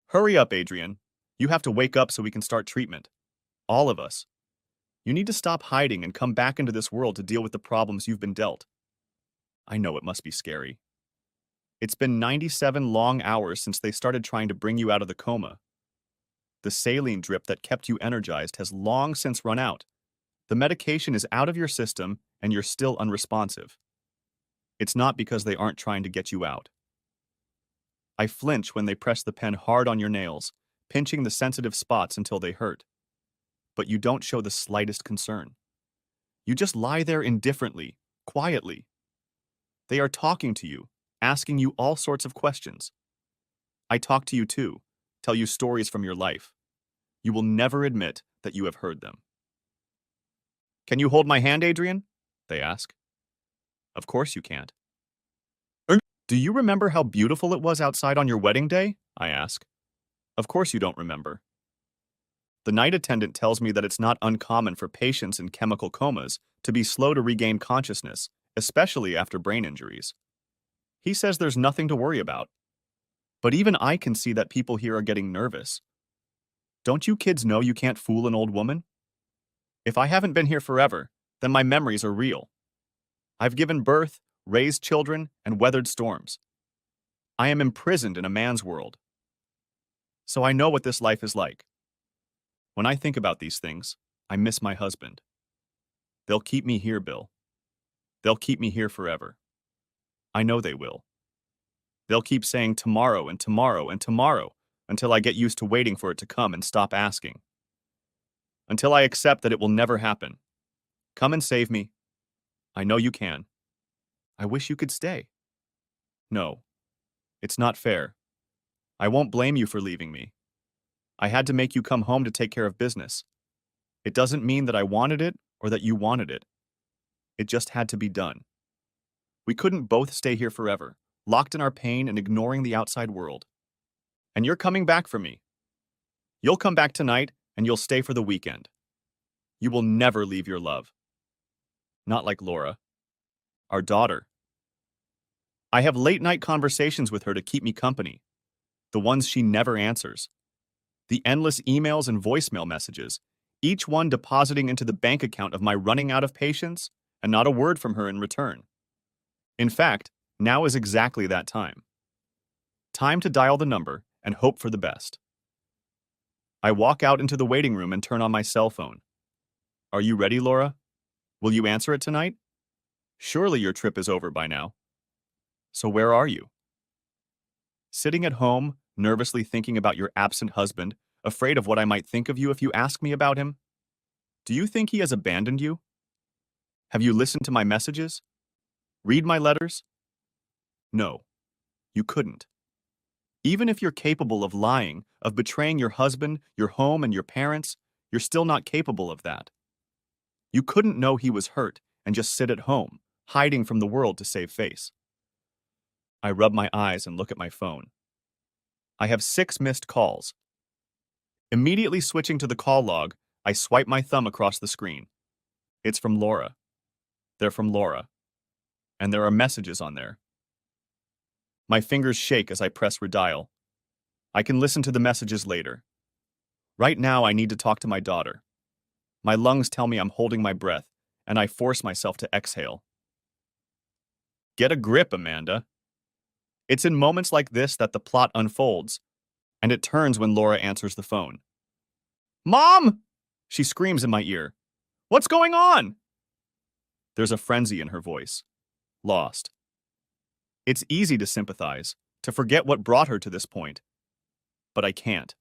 Hurry up, Adrian. You have to wake up so we can start treatment. All of us. You need to stop hiding and come back into this world to deal with the problems you've been dealt. I know it must be scary. It's been 97 long hours since they started trying to bring you out of the coma. The saline drip that kept you energized has long since run out. The medication is out of your system and you're still unresponsive. It's not because they aren't trying to get you out. I flinch when they press the pen hard on your nails, pinching the sensitive spots until they hurt. But you don't show the slightest concern. You just lie there indifferently, quietly. They are talking to you, asking you all sorts of questions. I talk to you too, tell you stories from your life. You will never admit that you have heard them. Can you hold my hand, Adrian? They ask. Of course you can't. Do you remember how beautiful it was outside on your wedding day? I ask. Of course you don't remember. The night attendant tells me that it's not uncommon for patients in chemical comas to be slow to regain consciousness, especially after brain injuries. He says there's nothing to worry about. But even I can see that people here are getting nervous. Don't you kids know you can't fool an old woman? If I haven't been here forever, then my memories are real. I've given birth, raised children, and weathered storms. I am imprisoned in a man's world. So I know what this life is like. When I think about these things, I miss my husband. They'll keep me here, Bill. They'll keep me here forever. I know they will. They'll keep saying tomorrow and tomorrow and tomorrow until I get used to waiting for it to come and stop asking. Until I accept that it will never happen. Come and save me. I know you can. I wish you could stay. No, it's not fair. I won't blame you for leaving me. I had to make you come home to take care of business. It doesn't mean that I wanted it or that you wanted it. It just had to be done. We couldn't both stay here forever, locked in our pain and ignoring the outside world. And you're coming back for me. You'll come back tonight and you'll stay for the weekend. You will never leave your love. Not like Laura, our daughter. I have late-night conversations with her to keep me company, the ones she never answers. The endless emails and voicemail messages, each one depositing into the bank account of my running out of patience, and not a word from her in return. In fact, now is exactly that time. Time to dial the number and hope for the best. I walk out into the waiting room and turn on my cell phone. Are you ready, Laura? Will you answer it tonight? Surely your trip is over by now. So where are you? Sitting at home, nervously thinking about your absent husband, afraid of what I might think of you if you ask me about him? Do you think he has abandoned you? Have you listened to my messages? Read my letters? No, you couldn't. Even if you're capable of lying, of betraying your husband, your home, and your parents, you're still not capable of that. You couldn't know he was hurt and just sit at home, hiding from the world to save face. I rub my eyes and look at my phone. I have 6 missed calls. Immediately switching to the call log, I swipe my thumb across the screen. It's from Laura. They're from Laura. And there are messages on there. My fingers shake as I press redial. I can listen to the messages later. Right now, I need to talk to my daughter. My lungs tell me I'm holding my breath, and I force myself to exhale. Get a grip, Amanda. It's in moments like this that the plot unfolds, and it turns when Laura answers the phone. Mom! She screams in my ear. What's going on? There's a frenzy in her voice. Lost. It's easy to sympathize, to forget what brought her to this point. But I can't.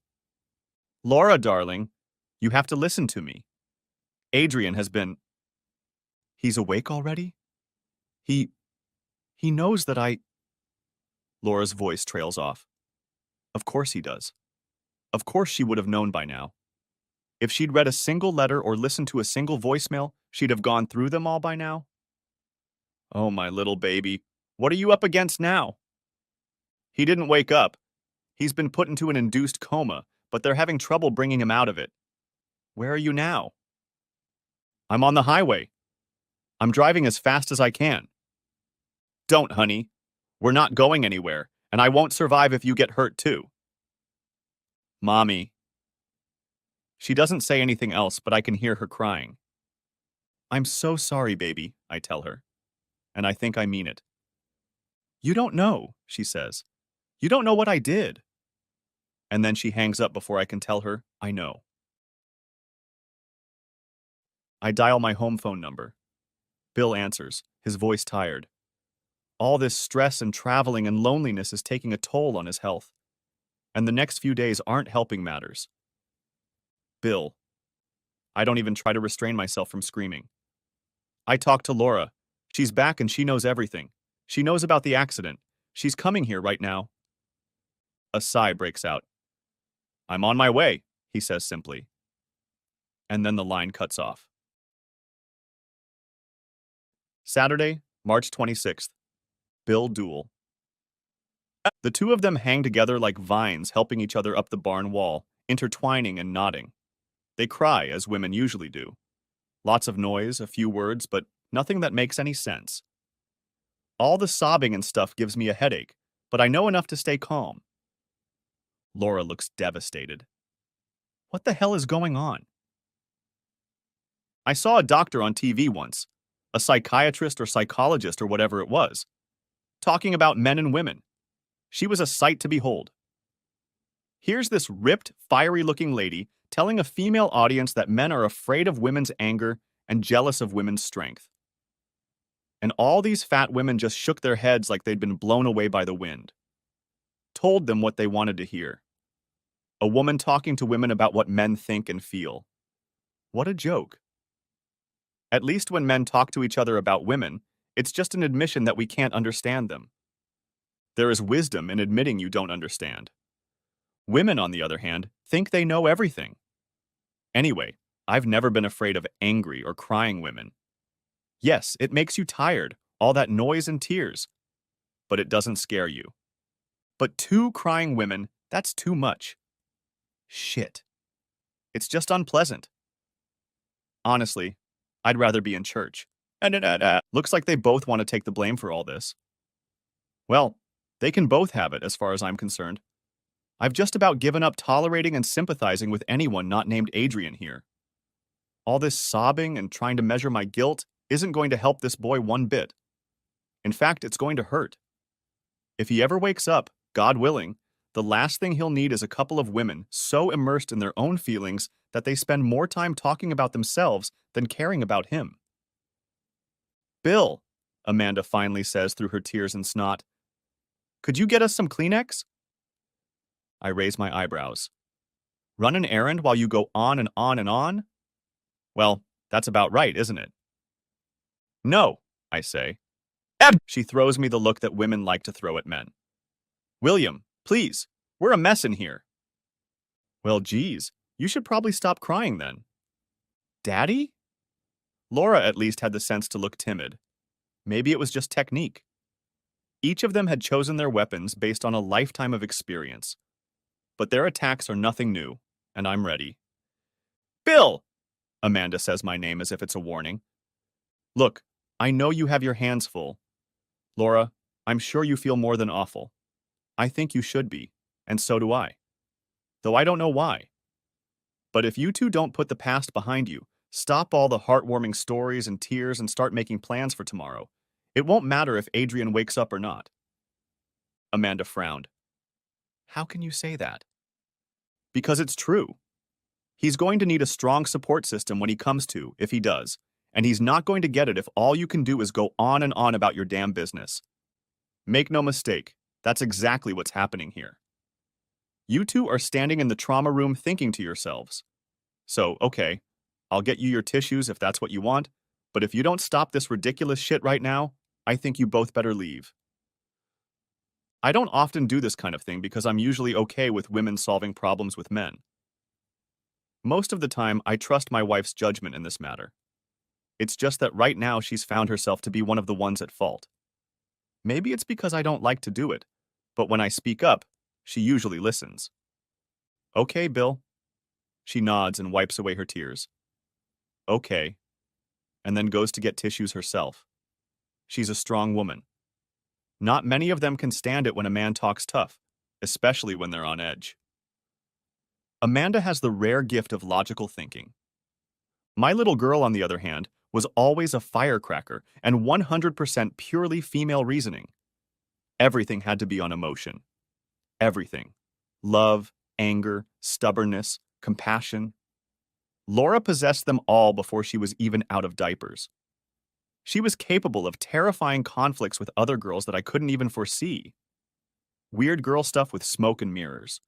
Laura, darling, you have to listen to me. Adrian has been... He's awake already? He knows that I... Laura's voice trails off. Of course he does. Of course she would have known by now. If she'd read a single letter or listened to a single voicemail, she'd have gone through them all by now. Oh, my little baby, what are you up against now? He didn't wake up. He's been put into an induced coma, but they're having trouble bringing him out of it. Where are you now? I'm on the highway. I'm driving as fast as I can. Don't, honey. We're not going anywhere, and I won't survive if you get hurt too. Mommy. She doesn't say anything else, but I can hear her crying. I'm so sorry, baby, I tell her. And I think I mean it. You don't know, she says. You don't know what I did. And then she hangs up before I can tell her I know. I dial my home phone number. Bill answers, his voice tired. All this stress and traveling and loneliness is taking a toll on his health. And the next few days aren't helping matters. Bill. I don't even try to restrain myself from screaming. I talk to Laura. She's back and she knows everything. She knows about the accident. She's coming here right now. A sigh breaks out. I'm on my way, he says simply. And then the line cuts off. Saturday, March 26th. Bill Duel. The two of them hang together like vines, helping each other up the barn wall, intertwining and nodding. They cry, as women usually do. Lots of noise, a few words, but nothing that makes any sense. All the sobbing and stuff gives me a headache, but I know enough to stay calm. Laura looks devastated. What the hell is going on? I saw a doctor on TV once, a psychiatrist or psychologist or whatever it was, talking about men and women. She was a sight to behold. Here's this ripped, fiery-looking lady telling a female audience that men are afraid of women's anger and jealous of women's strength. And all these fat women just shook their heads like they'd been blown away by the wind. Told them what they wanted to hear. A woman talking to women about what men think and feel. What a joke. At least when men talk to each other about women, it's just an admission that we can't understand them. There is wisdom in admitting you don't understand. Women, on the other hand, think they know everything. Anyway, I've never been afraid of angry or crying women. Yes, it makes you tired, all that noise and tears. But it doesn't scare you. But 2 crying women, that's too much. Shit. It's just unpleasant. Honestly, I'd rather be in church. Looks like they both want to take the blame for all this. Well, they can both have it as far as I'm concerned. I've just about given up tolerating and sympathizing with anyone not named Adrian here. All this sobbing and trying to measure my guilt isn't going to help this boy one bit. In fact, it's going to hurt. If he ever wakes up, God willing, the last thing he'll need is a couple of women so immersed in their own feelings that they spend more time talking about themselves than caring about him. Bill, Amanda finally says through her tears and snot, could you get us some Kleenex? I raise my eyebrows. Run an errand while you go on and on and on? Well, that's about right, isn't it? No, I say. She throws me the look that women like to throw at men. William, please, we're a mess in here. Well, geez, you should probably stop crying then. Daddy? Laura at least had the sense to look timid. Maybe it was just technique. Each of them had chosen their weapons based on a lifetime of experience. But their attacks are nothing new, and I'm ready. Bill! Amanda says my name as if it's a warning. Look, I know you have your hands full. Laura, I'm sure you feel more than awful. I think you should be, and so do I. Though I don't know why. But if you two don't put the past behind you, stop all the heartwarming stories and tears and start making plans for tomorrow, it won't matter if Adrian wakes up or not. Amanda frowned. How can you say that? Because it's true. He's going to need a strong support system when he comes to, if he does, and he's not going to get it if all you can do is go on and on about your damn business. Make no mistake, that's exactly what's happening here. You two are standing in the trauma room thinking to yourselves. So, okay, I'll get you your tissues if that's what you want, but if you don't stop this ridiculous shit right now, I think you both better leave. I don't often do this kind of thing because I'm usually okay with women solving problems with men. Most of the time, I trust my wife's judgment in this matter. It's just that right now she's found herself to be one of the ones at fault. Maybe it's because I don't like to do it, but when I speak up, she usually listens. Okay, Bill. She nods and wipes away her tears. Okay. And then goes to get tissues herself. She's a strong woman. Not many of them can stand it when a man talks tough, especially when they're on edge. Amanda has the rare gift of logical thinking. My little girl, on the other hand, was always a firecracker and 100% purely female reasoning. Everything had to be on emotion. Everything. Love, anger, stubbornness, compassion. Laura possessed them all before she was even out of diapers. She was capable of terrifying conflicts with other girls that I couldn't even foresee. Weird girl stuff with smoke and mirrors.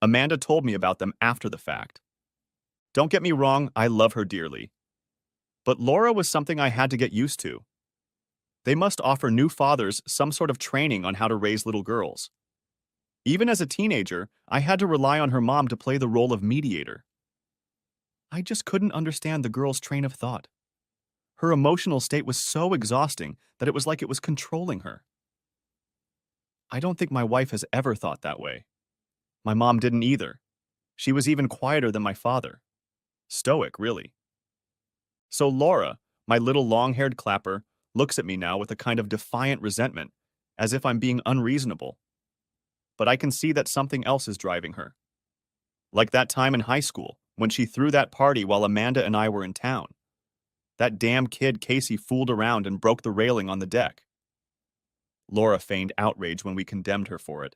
Amanda told me about them after the fact. Don't get me wrong, I love her dearly. But Laura was something I had to get used to. They must offer new fathers some sort of training on how to raise little girls. Even as a teenager, I had to rely on her mom to play the role of mediator. I just couldn't understand the girl's train of thought. Her emotional state was so exhausting that it was like it was controlling her. I don't think my wife has ever thought that way. My mom didn't either. She was even quieter than my father. Stoic, really. So Laura, my little long-haired clapper, looks at me now with a kind of defiant resentment, as if I'm being unreasonable. But I can see that something else is driving her. Like that time in high school, when she threw that party while Amanda and I were in town. That damn kid Casey fooled around and broke the railing on the deck. Laura feigned outrage when we condemned her for it,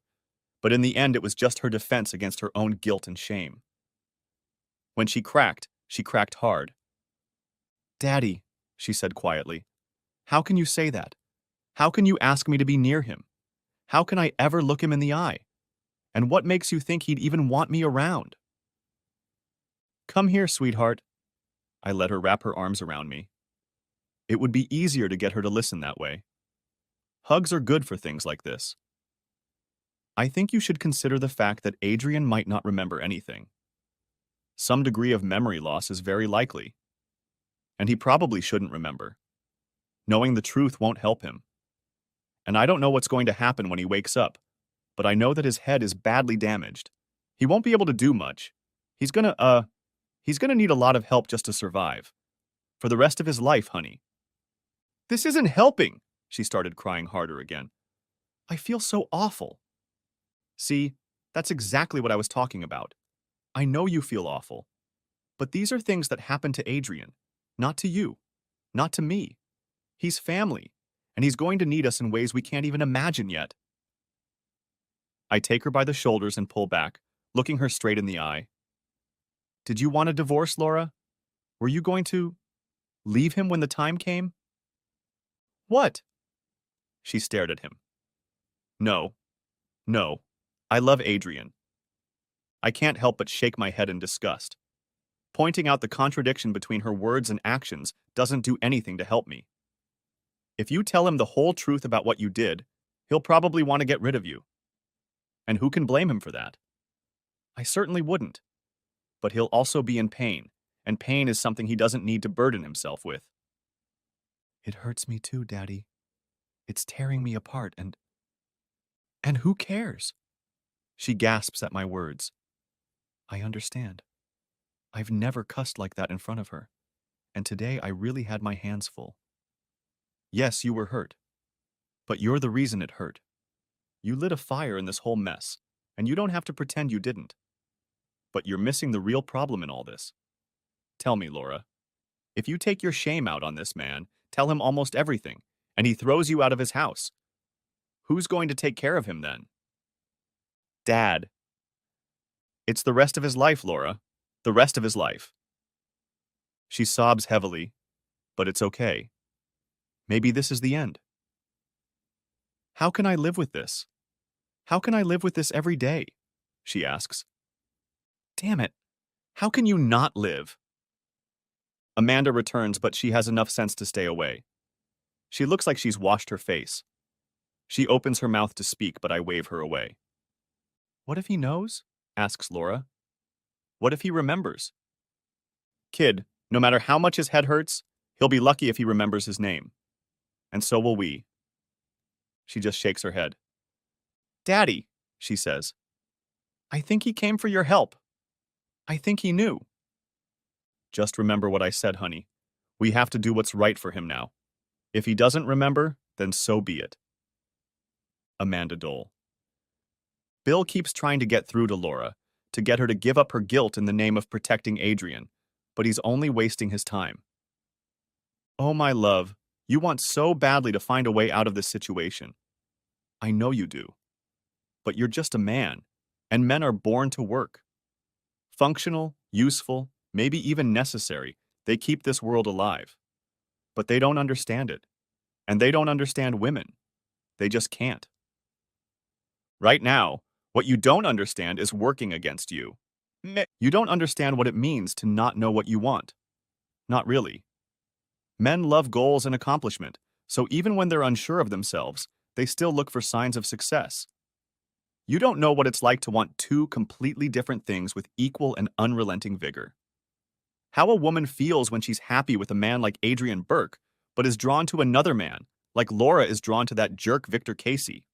but in the end it was just her defense against her own guilt and shame. When she cracked hard. Daddy, she said quietly, how can you say that? How can you ask me to be near him? How can I ever look him in the eye? And what makes you think he'd even want me around? Come here, sweetheart. I let her wrap her arms around me. It would be easier to get her to listen that way. Hugs are good for things like this. I think you should consider the fact that Adrian might not remember anything. Some degree of memory loss is very likely. And he probably shouldn't remember. Knowing the truth won't help him. And I don't know what's going to happen when he wakes up, but I know that his head is badly damaged. He won't be able to do much. He's gonna need a lot of help just to survive. For the rest of his life, honey. This isn't helping, she started crying harder again. I feel so awful. See, that's exactly what I was talking about. I know you feel awful. But these are things that happen to Adrian, not to you, not to me. He's family, and he's going to need us in ways we can't even imagine yet. I take her by the shoulders and pull back, looking her straight in the eye. Did you want a divorce, Laura? Were you going to leave him when the time came? What? She stared at him. No. I love Adrian, I can't help but shake my head in disgust. Pointing out the contradiction between her words and actions doesn't do anything to help me. If you tell him the whole truth about what you did, he'll probably want to get rid of you. And who can blame him for that? I certainly wouldn't. But he'll also be in pain, and pain is something he doesn't need to burden himself with. It hurts me too, Daddy. It's tearing me apart, and who cares? She gasps at my words. I understand. I've never cussed like that in front of her, and today I really had my hands full. Yes, you were hurt, but you're the reason it hurt. You lit a fire in this whole mess, and you don't have to pretend you didn't. But you're missing the real problem in all this. Tell me, Laura, if you take your shame out on this man, tell him almost everything, and he throws you out of his house, who's going to take care of him then? Dad. It's the rest of his life, Laura. The rest of his life. She sobs heavily, but it's okay. Maybe this is the end. How can I live with this? How can I live with this every day? She asks. Damn it. How can you not live? Amanda returns, but she has enough sense to stay away. She looks like she's washed her face. She opens her mouth to speak, but I wave her away. What if he knows? Asks Laura. What if he remembers? Kid, no matter how much his head hurts, he'll be lucky if he remembers his name. And so will we. She just shakes her head. Daddy, she says. I think he came for your help. I think he knew. Just remember what I said, honey. We have to do what's right for him now. If he doesn't remember, then so be it. Amanda Dole. Bill keeps trying to get through to Laura, to get her to give up her guilt in the name of protecting Adrian, but he's only wasting his time. Oh, my love, you want so badly to find a way out of this situation. I know you do. But you're just a man, and men are born to work. Functional, useful, maybe even necessary, they keep this world alive. But they don't understand it. And they don't understand women. They just can't. Right now, what you don't understand is working against you. You don't understand what it means to not know what you want. Not really. Men love goals and accomplishment, so even when they're unsure of themselves, they still look for signs of success. You don't know what it's like to want two completely different things with equal and unrelenting vigor. How a woman feels when she's happy with a man like Adrian Burke, but is drawn to another man, like Laura is drawn to that jerk Victor Casey.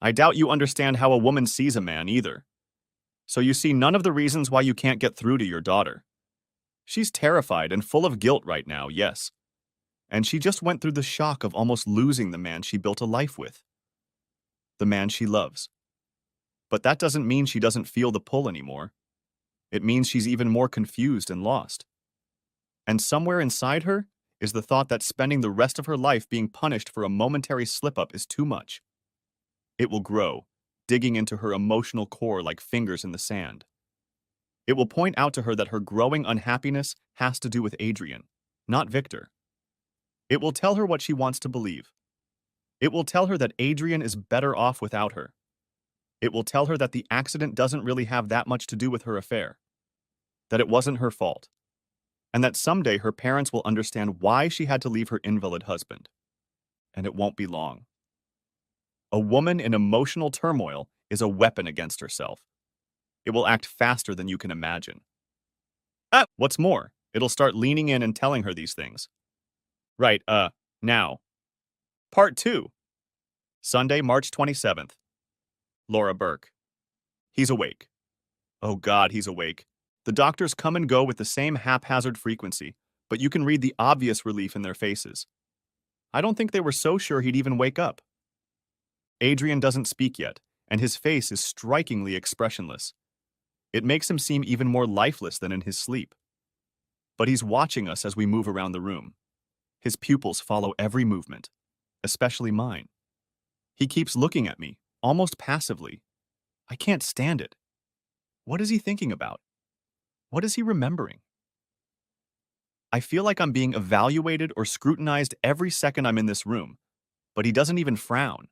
I doubt you understand how a woman sees a man either. So you see none of the reasons why you can't get through to your daughter. She's terrified and full of guilt right now, yes. And she just went through the shock of almost losing the man she built a life with. The man she loves. But that doesn't mean she doesn't feel the pull anymore. It means she's even more confused and lost. And somewhere inside her is the thought that spending the rest of her life being punished for a momentary slip-up is too much. It will grow, digging into her emotional core like fingers in the sand. It will point out to her that her growing unhappiness has to do with Adrian, not Victor. It will tell her what she wants to believe. It will tell her that Adrian is better off without her. It will tell her that the accident doesn't really have that much to do with her affair, that it wasn't her fault, and that someday her parents will understand why she had to leave her invalid husband. And it won't be long. A woman in emotional turmoil is a weapon against herself. It will act faster than you can imagine. What's more, it'll start leaning in and telling her these things. Right, now. Part 2. Sunday, March 27th. Laura Burke. He's awake. Oh God, he's awake. The doctors come and go with the same haphazard frequency, but you can read the obvious relief in their faces. I don't think they were so sure he'd even wake up. Adrian doesn't speak yet, and his face is strikingly expressionless. It makes him seem even more lifeless than in his sleep. But he's watching us as we move around the room. His pupils follow every movement, especially mine. He keeps looking at me, almost passively. I can't stand it. What is he thinking about? What is he remembering? I feel like I'm being evaluated or scrutinized every second I'm in this room, but he doesn't even frown.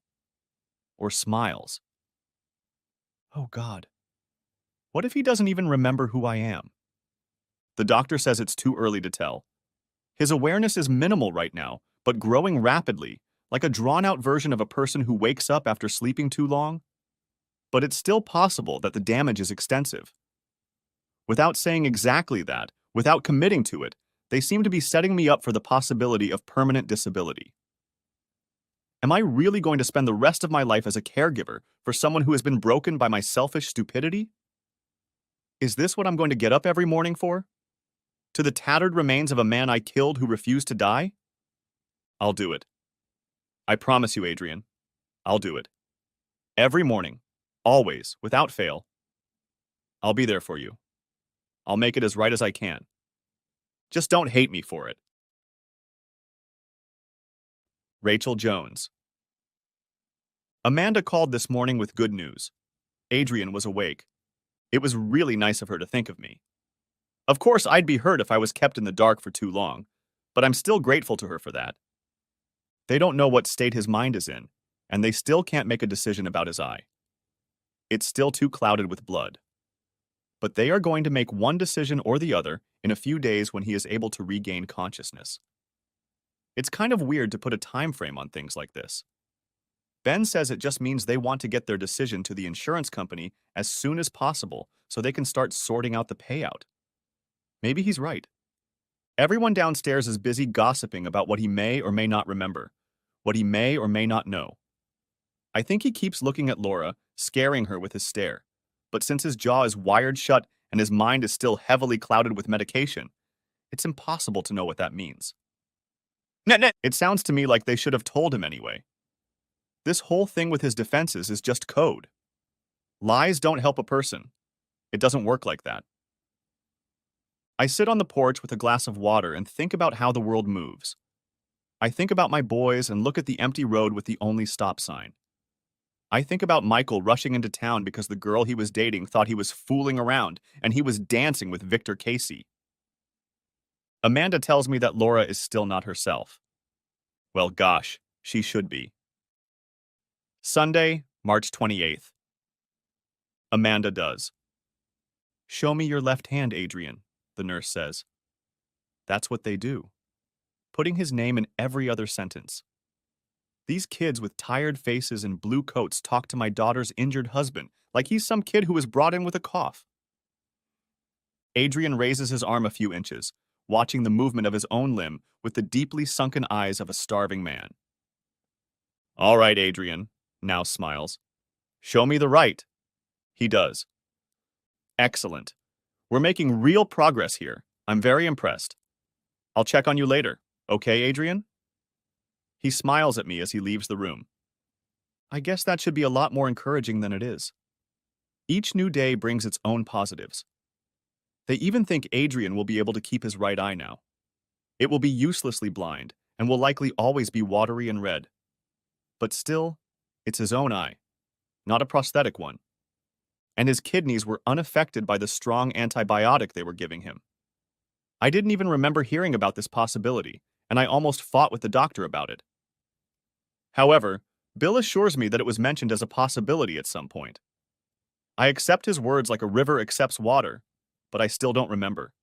Or smiles. Oh God. What if he doesn't even remember who I am? The doctor says it's too early to tell. His awareness is minimal right now, but growing rapidly, like a drawn-out version of a person who wakes up after sleeping too long. But it's still possible that the damage is extensive. Without saying exactly that, without committing to it, they seem to be setting me up for the possibility of permanent disability. Am I really going to spend the rest of my life as a caregiver for someone who has been broken by my selfish stupidity? Is this what I'm going to get up every morning for? To the tattered remains of a man I killed who refused to die? I'll do it. I promise you, Adrian. I'll do it. Every morning. Always, without fail. I'll be there for you. I'll make it as right as I can. Just don't hate me for it. Rachel Jones. Amanda called this morning with good news. Adrian was awake. It was really nice of her to think of me. Of course, I'd be hurt if I was kept in the dark for too long, but I'm still grateful to her for that. They don't know what state his mind is in, and they still can't make a decision about his eye. It's still too clouded with blood. But they are going to make one decision or the other in a few days when he is able to regain consciousness. It's kind of weird to put a time frame on things like this. Ben says it just means they want to get their decision to the insurance company as soon as possible so they can start sorting out the payout. Maybe he's right. Everyone downstairs is busy gossiping about what he may or may not remember, what he may or may not know. I think he keeps looking at Laura, scaring her with his stare. But since his jaw is wired shut and his mind is still heavily clouded with medication, it's impossible to know what that means. It sounds to me like they should have told him anyway. This whole thing with his defenses is just code. Lies don't help a person. It doesn't work like that. I sit on the porch with a glass of water and think about how the world moves. I think about my boys and look at the empty road with the only stop sign. I think about Michael rushing into town because the girl he was dating thought he was fooling around and he was dancing with Victor Casey. Amanda tells me that Laura is still not herself. Well, gosh, she should be. Sunday, March 28th. Amanda does. Show me your left hand, Adrian, the nurse says. That's what they do. Putting his name in every other sentence. These kids with tired faces and blue coats talk to my daughter's injured husband like he's some kid who was brought in with a cough. Adrian raises his arm a few inches, watching the movement of his own limb with the deeply sunken eyes of a starving man. All right, Adrian, now smiles. Show me the right. He does. Excellent. We're making real progress here. I'm very impressed. I'll check on you later. Okay, Adrian? He smiles at me as he leaves the room. I guess that should be a lot more encouraging than it is. Each new day brings its own positives. They even think Adrian will be able to keep his right eye now. It will be uselessly blind and will likely always be watery and red. But still, it's his own eye, not a prosthetic one. And his kidneys were unaffected by the strong antibiotic they were giving him. I didn't even remember hearing about this possibility, and I almost fought with the doctor about it. However, Bill assures me that it was mentioned as a possibility at some point. I accept his words like a river accepts water, but I still don't remember.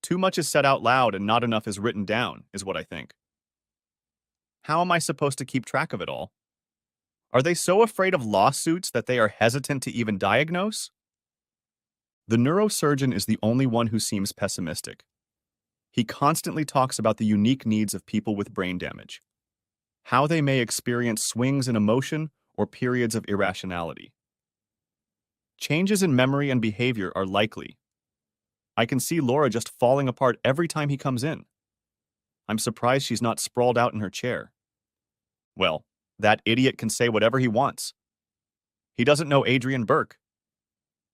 Too much is said out loud and not enough is written down, is what I think. How am I supposed to keep track of it all? Are they so afraid of lawsuits that they are hesitant to even diagnose? The neurosurgeon is the only one who seems pessimistic. He constantly talks about the unique needs of people with brain damage, how they may experience swings in emotion or periods of irrationality. Changes in memory and behavior are likely. I can see Laura just falling apart every time he comes in. I'm surprised she's not sprawled out in her chair. Well, that idiot can say whatever he wants. He doesn't know Adrian Burke.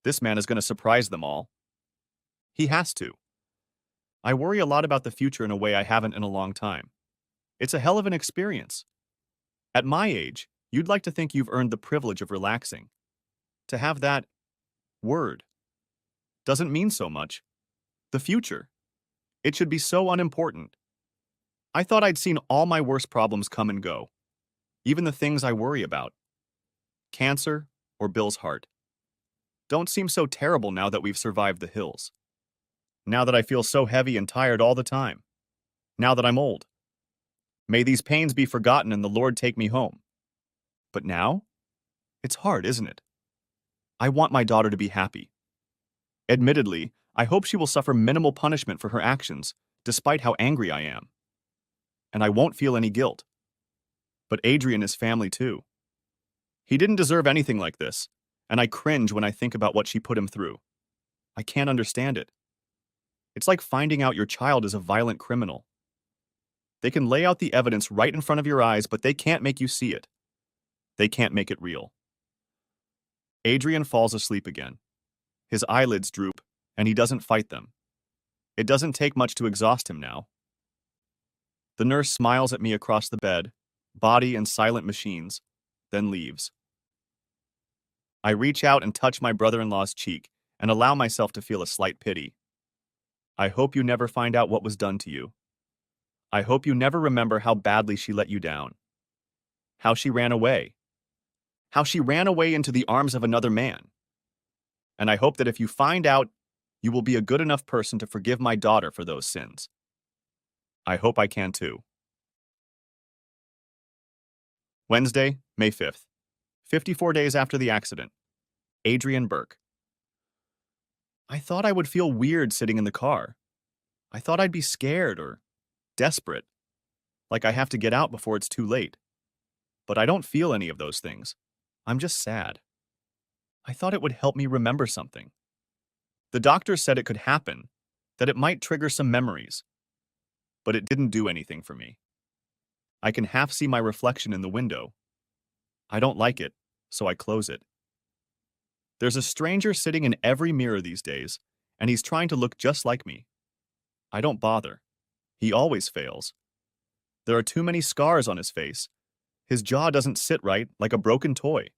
This man is going to surprise them all. He has to. I worry a lot about the future in a way I haven't in a long time. It's a hell of an experience. At my age, you'd like to think you've earned the privilege of relaxing. To have that word doesn't mean so much. The future. It should be so unimportant. I thought I'd seen all my worst problems come and go. Even the things I worry about. Cancer or Bill's heart. don't seem so terrible now that we've survived the hills. Now that I feel so heavy and tired all the time. Now that I'm old. May these pains be forgotten and the Lord take me home. But now? It's hard, isn't it? I want my daughter to be happy. Admittedly, I hope she will suffer minimal punishment for her actions, despite how angry I am. And I won't feel any guilt. But Adrian is family too. He didn't deserve anything like this, and I cringe when I think about what she put him through. I can't understand it. It's like finding out your child is a violent criminal. They can lay out the evidence right in front of your eyes, but they can't make you see it. They can't make it real. Adrian falls asleep again. His eyelids droop, and he doesn't fight them. It doesn't take much to exhaust him now. The nurse smiles at me across the bed, body and silent machines, then leaves. I reach out and touch my brother-in-law's cheek and allow myself to feel a slight pity. I hope you never find out what was done to you. I hope you never remember how badly she let you down. How she ran away. How she ran away into the arms of another man. And I hope that if you find out, you will be a good enough person to forgive my daughter for those sins. I hope I can too. Wednesday, May 5th. 54 days after the accident. Adrian Burke. I thought I would feel weird sitting in the car. I thought I'd be scared or desperate, like I have to get out before it's too late. But I don't feel any of those things. I'm just sad. I thought it would help me remember something. The doctor said it could happen, that it might trigger some memories. But it didn't do anything for me. I can half see my reflection in the window. I don't like it, so I close it. There's a stranger sitting in every mirror these days, and he's trying to look just like me. I don't bother. He always fails. There are too many scars on his face. His jaw doesn't sit right, like a broken toy.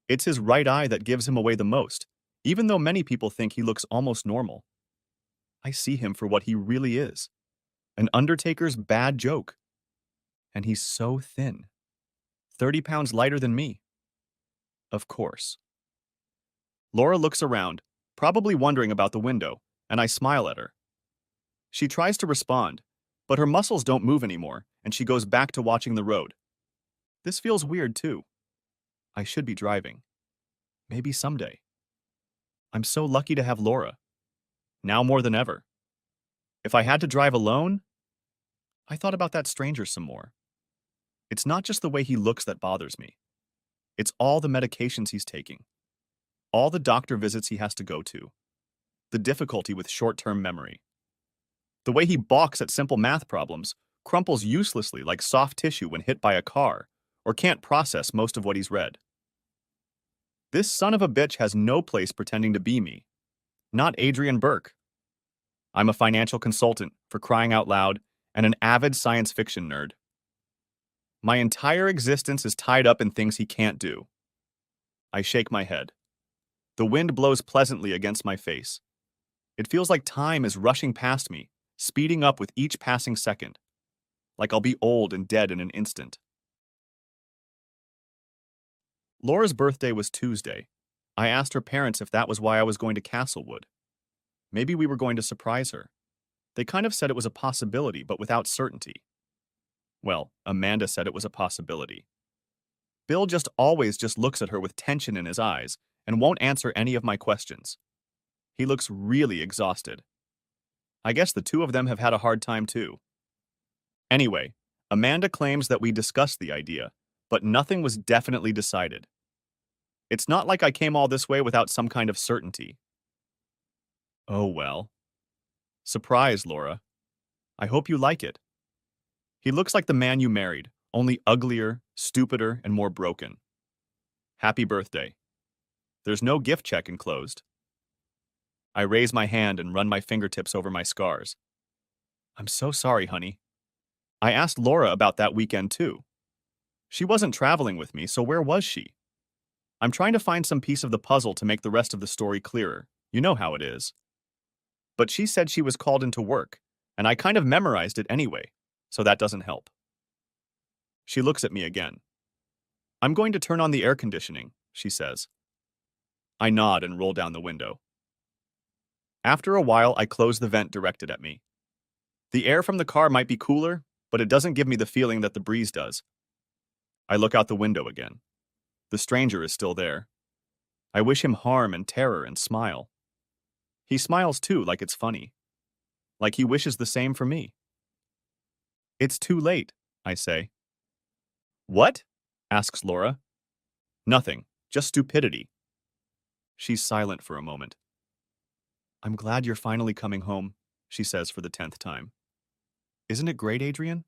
It's his right eye that gives him away the most, even though many people think he looks almost normal. I see him for what he really is. An undertaker's bad joke. And he's so thin. 30 pounds lighter than me. Of course. Laura looks around, probably wondering about the window, and I smile at her. She tries to respond, but her muscles don't move anymore, and she goes back to watching the road. This feels weird too. I should be driving. Maybe someday. I'm so lucky to have Laura. Now more than ever. If I had to drive alone, I thought about that stranger some more. It's not just the way he looks that bothers me. It's all the medications he's taking. All the doctor visits he has to go to. The difficulty with short-term memory. The way he balks at simple math problems, crumples uselessly like soft tissue when hit by a car, or can't process most of what he's read. This son of a bitch has no place pretending to be me. Not Adrian Burke. I'm a financial consultant, for crying out loud, and an avid science fiction nerd. My entire existence is tied up in things he can't do. I shake my head. The wind blows pleasantly against my face. It feels like time is rushing past me, speeding up with each passing second. Like I'll be old and dead in an instant. Laura's birthday was Tuesday. I asked her parents if that was why I was going to Castlewood. Maybe we were going to surprise her. They kind of said it was a possibility, but without certainty. Well, Amanda said it was a possibility. Bill always looks at her with tension in his eyes and won't answer any of my questions. He looks really exhausted. I guess the two of them have had a hard time too. Anyway, Amanda claims that we discussed the idea, but nothing was definitely decided. It's not like I came all this way without some kind of certainty. Oh well. Surprise, Laura. I hope you like it. He looks like the man you married, only uglier, stupider, and more broken. Happy birthday. There's no gift check enclosed. I raise my hand and run my fingertips over my scars. I'm so sorry, honey. I asked Laura about that weekend too. She wasn't traveling with me, so where was she? I'm trying to find some piece of the puzzle to make the rest of the story clearer. You know how it is. But she said she was called into work, and I kind of memorized it anyway, so that doesn't help. She looks at me again. I'm going to turn on the air conditioning, she says. I nod and roll down the window. After a while, I close the vent directed at me. The air from the car might be cooler, but it doesn't give me the feeling that the breeze does. I look out the window again. The stranger is still there. I wish him harm and terror and smile. He smiles too, like it's funny. Like he wishes the same for me. It's too late, I say. What? Asks Laura. Nothing, just stupidity. She's silent for a moment. I'm glad you're finally coming home, she says for the 10th time. Isn't it great, Adrian?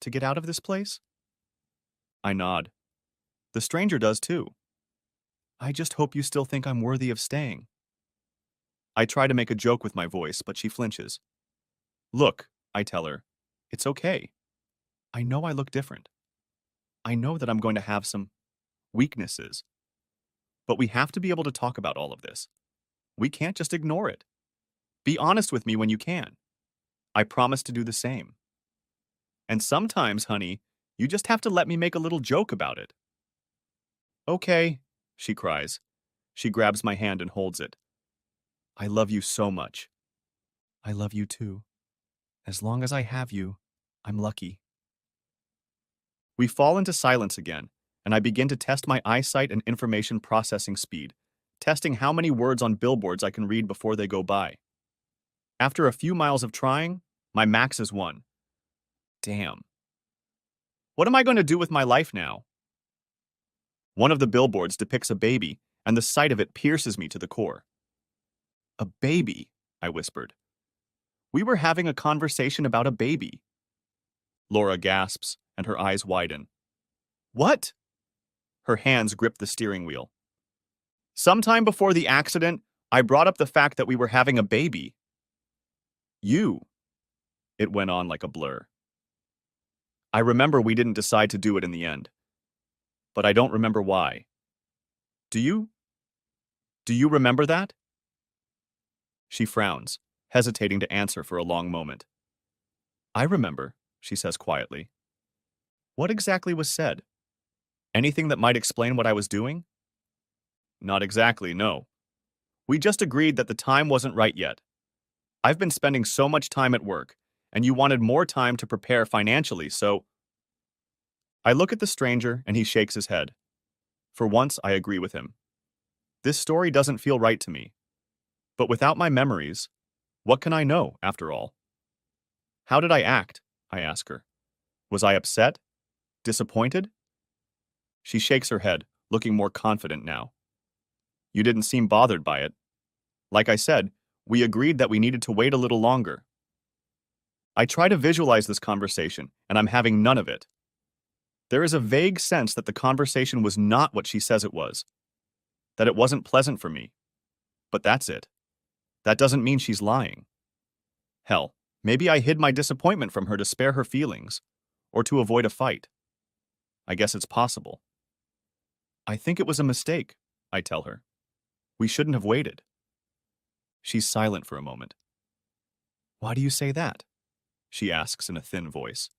To get out of this place? I nod. The stranger does too. I just hope you still think I'm worthy of staying. I try to make a joke with my voice, but she flinches. Look, I tell her, it's okay. I know I look different. I know that I'm going to have some weaknesses. But we have to be able to talk about all of this. We can't just ignore it. Be honest with me when you can. I promise to do the same. And sometimes, honey, you just have to let me make a little joke about it. Okay, she cries. She grabs my hand and holds it. I love you so much. I love you too. As long as I have you, I'm lucky. We fall into silence again, and I begin to test my eyesight and information processing speed, testing how many words on billboards I can read before they go by. After a few miles of trying, my max is 1. Damn. What am I going to do with my life now? One of the billboards depicts a baby, and the sight of it pierces me to the core. A baby, I whispered. We were having a conversation about a baby. Laura gasps, and her eyes widen. What? Her hands grip the steering wheel. Sometime before the accident, I brought up the fact that we were having a baby. You. It went on like a blur. I remember we didn't decide to do it in the end. But I don't remember why. Do you? Do you remember that? She frowns, hesitating to answer for a long moment. I remember, she says quietly. What exactly was said? Anything that might explain what I was doing? Not exactly, no. We just agreed that the time wasn't right yet. I've been spending so much time at work, and you wanted more time to prepare financially, so... I look at the stranger, and he shakes his head. For once, I agree with him. This story doesn't feel right to me. But without my memories, what can I know, after all? How did I act? I ask her. Was I upset? Disappointed? She shakes her head, looking more confident now. You didn't seem bothered by it. Like I said, we agreed that we needed to wait a little longer. I try to visualize this conversation, and I'm having none of it. There is a vague sense that the conversation was not what she says it was, that it wasn't pleasant for me. But that's it. That doesn't mean she's lying. Hell, maybe I hid my disappointment from her to spare her feelings, or to avoid a fight. I guess it's possible. I think it was a mistake, I tell her. We shouldn't have waited. She's silent for a moment. Why do you say that? She asks in a thin voice.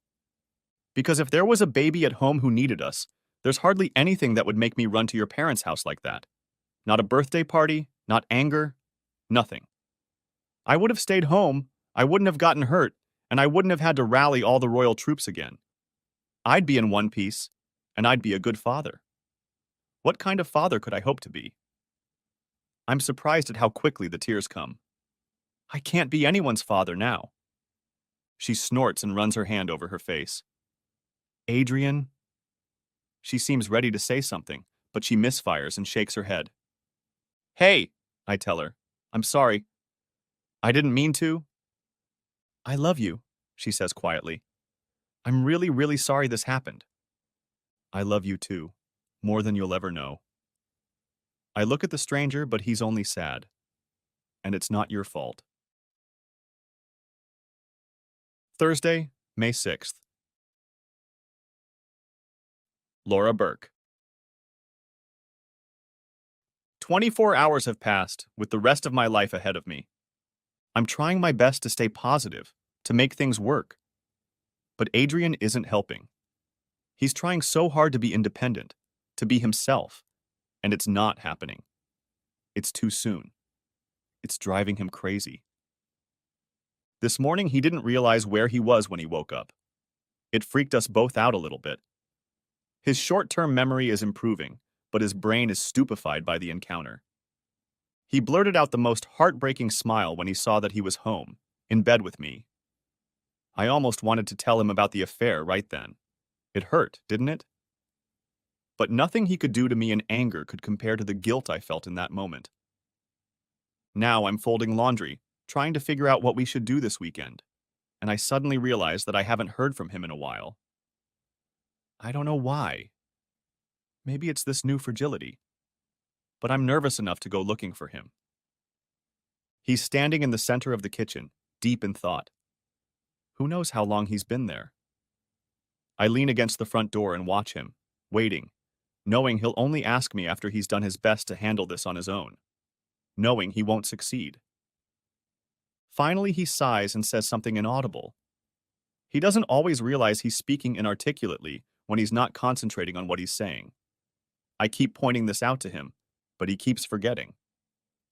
Because if there was a baby at home who needed us, there's hardly anything that would make me run to your parents' house like that. Not a birthday party, not anger, nothing. I would have stayed home, I wouldn't have gotten hurt, and I wouldn't have had to rally all the royal troops again. I'd be in one piece, and I'd be a good father. What kind of father could I hope to be? I'm surprised at how quickly the tears come. I can't be anyone's father now. She snorts and runs her hand over her face. Adrian? She seems ready to say something, but she misfires and shakes her head. Hey, I tell her. I'm sorry. I didn't mean to. I love you, she says quietly. I'm really, really sorry this happened. I love you too, more than you'll ever know. I look at the stranger, but he's only sad. And it's not your fault. Thursday, May 6th. Laura Burke. 24 hours have passed, with the rest of my life ahead of me. I'm trying my best to stay positive, to make things work. But Adrian isn't helping. He's trying so hard to be independent, to be himself, and it's not happening. It's too soon. It's driving him crazy. This morning, he didn't realize where he was when he woke up. It freaked us both out a little bit. His short-term memory is improving, but his brain is stupefied by the encounter. He blurted out the most heartbreaking smile when he saw that he was home, in bed with me. I almost wanted to tell him about the affair right then. It hurt, didn't it? But nothing he could do to me in anger could compare to the guilt I felt in that moment. Now I'm folding laundry, trying to figure out what we should do this weekend, and I suddenly realize that I haven't heard from him in a while. I don't know why. Maybe it's this new fragility, but I'm nervous enough to go looking for him. He's standing in the center of the kitchen, deep in thought. Who knows how long he's been there? I lean against the front door and watch him, waiting, knowing he'll only ask me after he's done his best to handle this on his own, knowing he won't succeed. Finally, he sighs and says something inaudible. He doesn't always realize he's speaking inarticulately when he's not concentrating on what he's saying. I keep pointing this out to him, but he keeps forgetting.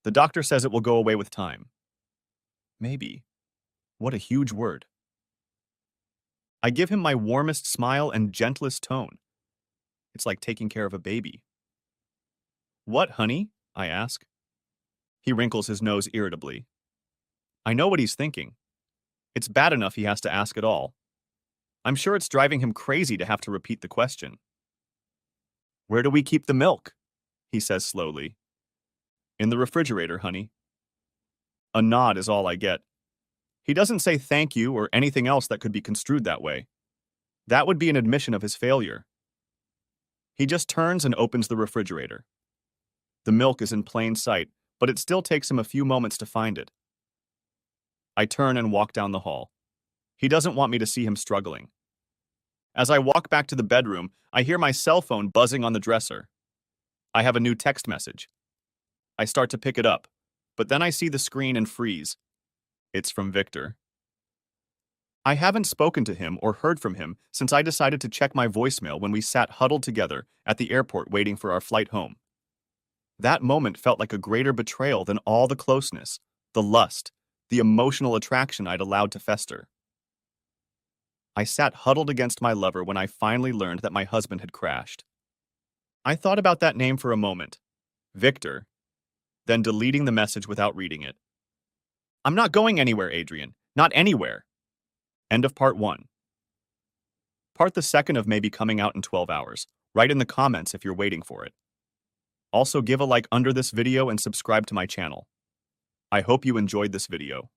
The doctor says it will go away with time. Maybe. What a huge word. I give him my warmest smile and gentlest tone. It's like taking care of a baby. What, honey? I ask. He wrinkles his nose irritably. I know what he's thinking. It's bad enough he has to ask at all. I'm sure it's driving him crazy to have to repeat the question. Where do we keep the milk? He says slowly. In the refrigerator, honey. A nod is all I get. He doesn't say thank you or anything else that could be construed that way. That would be an admission of his failure. He just turns and opens the refrigerator. The milk is in plain sight, but it still takes him a few moments to find it. I turn and walk down the hall. He doesn't want me to see him struggling. As I walk back to the bedroom, I hear my cell phone buzzing on the dresser. I have a new text message. I start to pick it up, but then I see the screen and freeze. It's from Victor. I haven't spoken to him or heard from him since I decided to check my voicemail when we sat huddled together at the airport waiting for our flight home. That moment felt like a greater betrayal than all the closeness, the lust, the emotional attraction I'd allowed to fester. I sat huddled against my lover when I finally learned that my husband had crashed. I thought about that name for a moment, Victor, then deleting the message without reading it. I'm not going anywhere, Adrian. Not anywhere. End of part 1. Part the second of may be coming out in 12 hours. Write in the comments if you're waiting for it. Also give a like under this video and subscribe to my channel. I hope you enjoyed this video.